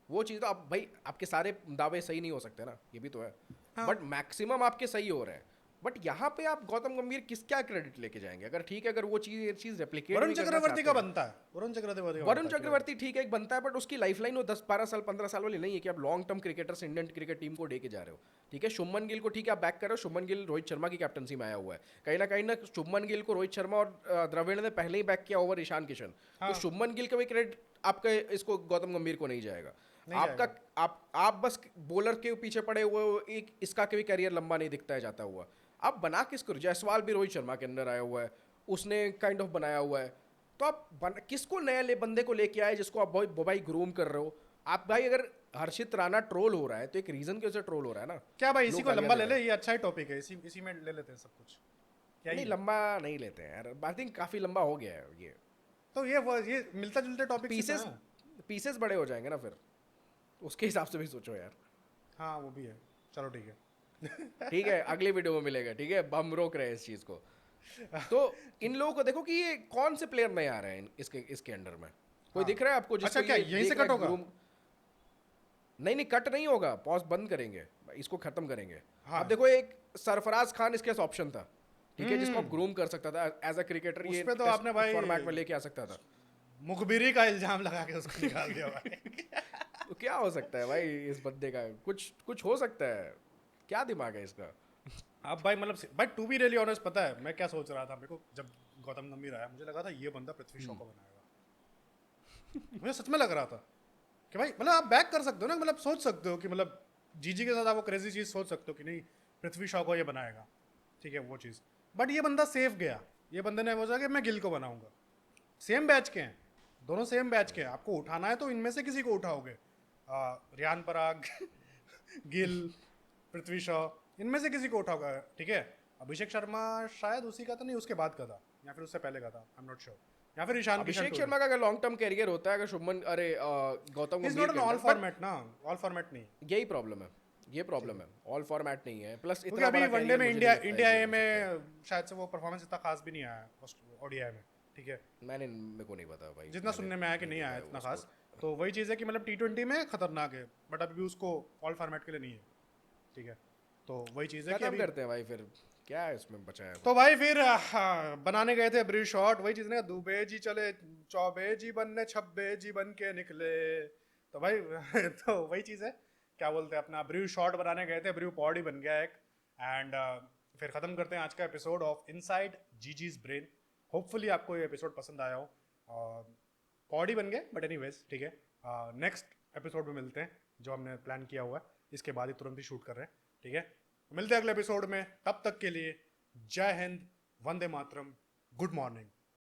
वो चीज़ तो अब भाई आपके सारे दावे सही नहीं हो सकते ना, ये भी तो है, बट मैक्सिमम आपके सही हो रहे हैं। बट यहाँ पे आप गौतम गंभीर किस क्या क्रेडिट लेके जाएंगे? अगर ठीक है, अगर वो चीज रेप्लिकेट वरुण चक्रवर्ती का बनता है, वरुण चक्रवर्ती का वरुण बनता है, चक्रवर्ती ठीक है, एक बनता है, बट उसकी लाइफलाइन वो 10-12 साल 15 साल वाली नहीं है कि आप long term cricketers Indian cricket team को लेके जा रहे हो। ठीक है, शुभमन गिल को ठीक है आप बैक कर रहे हो, शुभमन गिल रोहित शर्मा की कैप्टनसी में आया हुआ है, कहीं ना शुभमन गिल को रोहित शर्मा और द्रविड़ ने पहले ही बैक किया ओवर ईशान किशन, तो शुभमन गिल का भी क्रेडिट आपका इसको गौतम गंभीर को नहीं जाएगा। आपका आप बस बॉलर के पीछे पड़े हुए हो, एक इसका कभी करियर लंबा नहीं दिखता है जाता हुआ। आप बना किसको? जायसवाल भी रोहित शर्मा के अंदर आया हुआ है, उसने काइंड ऑफ बनाया हुआ है, तो आप किसको नया बंदे को लेके आए जिसको आप भाई ग्रूम कर रहे हो? आप भाई अगर हर्षित राणा ट्रोल हो रहा है तो एक रीजन के वजह से ट्रोल हो रहा है ना। क्या भाई इसी को लंबा ले ले, ये अच्छा ही टॉपिक है, इसी में ले लेते हैं सब कुछ। क्या नहीं, लंबा नहीं लेते हैं यार, आई थिंक काफी लंबा हो गया है ये। तो ये मिलता जुलते टॉपिक पीसेस बड़े हो जाएंगे ना फिर, उसके हिसाब से भी सोचो यार। हाँ वो भी है, चलो ठीक है। ठीक है, अगली वीडियो में मिलेगा, ठीक है, हम रोक रहे हैं इस चीज को। तो इन लोगों को देखो कि ये कौन से प्लेयर नए आ रहे हैं इसके अंडर में, कोई दिख रहा है आपको जिसको अच्छा, क्या यहीं से कट होगा? नहीं कट नहीं होगा, पॉज बंद करेंगे, इसको खत्म करेंगे। हाँ। अब देखो, एक सरफराज खान इसके पास ऑप्शन था, ठीक है, जिसको आप ग्रूम कर सकता था एज अ क्रिकेटर, ये उसपे तो आपने भाई फॉर्मेट में लेके आ सकता था। मुखबिरी का इल्जाम लगा के उसको निकाल दिया भाई। तो क्या हो सकता है भाई इस बंदे का? कुछ हो सकता है, क्या दिमाग है इसका? अब भाई मतलब भाई टू बी रियली ऑनेस्ट, पता है मैं क्या सोच रहा था? मेरे को जब गौतम गंभीर आया मुझे लगा था ये बंदा पृथ्वी शॉ को बनाएगा। मुझे सच में लग रहा था कि भाई मतलब आप बैक कर सकते हो ना, मतलब सोच सकते हो कि मतलब जीजी के साथ आप वो क्रेजी चीज़ सोच सकते हो कि नहीं पृथ्वी शॉ को ये बनाएगा, ठीक है वो चीज़। बट ये बंदा सेफ गया, ये बंदे ने बोला कि मैं गिल को बनाऊंगा। सेम बैच के हैं दोनों, सेम बैच के हैं, आपको उठाना है तो इनमें से किसी को उठाओगे, रियान पराग गिल, पृथ्वी शॉ, इनमें से किसी को उठाओगे, ठीक है। अभिषेक शर्मा शायद उसी का था, नहीं उसके बाद का था या फिर उससे पहले का था, आई एम नॉट श्योर, या फिर ईशान किशन। अभिषेक शर्मा का अगर लॉन्ग टर्म कैरियर होता है, अगर शुभमन गौतम गंभीर के ऑल फॉर्मेट ना, ऑल फॉर्मेट नहीं, यही प्रॉब्लम है, ये प्रॉब्लम है, ऑल फॉर्मेट नहीं है। प्लस क्योंकि अभी वनडे में इंडिया ए में शायद से वो परफॉर्मेंस इतना खास भी नहीं आया ओडीआई में, ठीक है। मेरे को नहीं पता भाई, जितना सुनने में आया कि नहीं आया इतना खास, तो वही चीज़ है कि मतलब T20 में खतरनाक है बट अभी भी उसको ऑल फॉर्मेट के लिए नहीं है, ठीक है। तो वही चीज़ है कि अभी करते हैं भाई, फिर क्या है इसमें बचा है? तो भाई फिर बनाने गए थे ब्रीफ शॉट, वही चीज़ ना, दुबे जी चले चौबे जी बनने छब्बे जी बन के निकले, तो भाई तो वही चीज़ है, क्या बोलते हैं अपना, ब्रीफ शॉट बनाने गए थे, ब्रीफ पॉड ही बन गया एक। एंड फिर ख़त्म करते हैं आज का episode of inside जीजीज brain. Hopefully आपको ये एपिसोड पसंद आया हो, पॉड ही बन गए बट एनीवेज, ठीक है। नेक्स्ट एपिसोड में मिलते हैं जो हमने प्लान किया हुआ है, इसके बाद ही तुरंत ही शूट कर रहे हैं, ठीक है। मिलते हैं अगले एपिसोड में, तब तक के लिए जय हिंद, वंदे मातरम, गुड मॉर्निंग।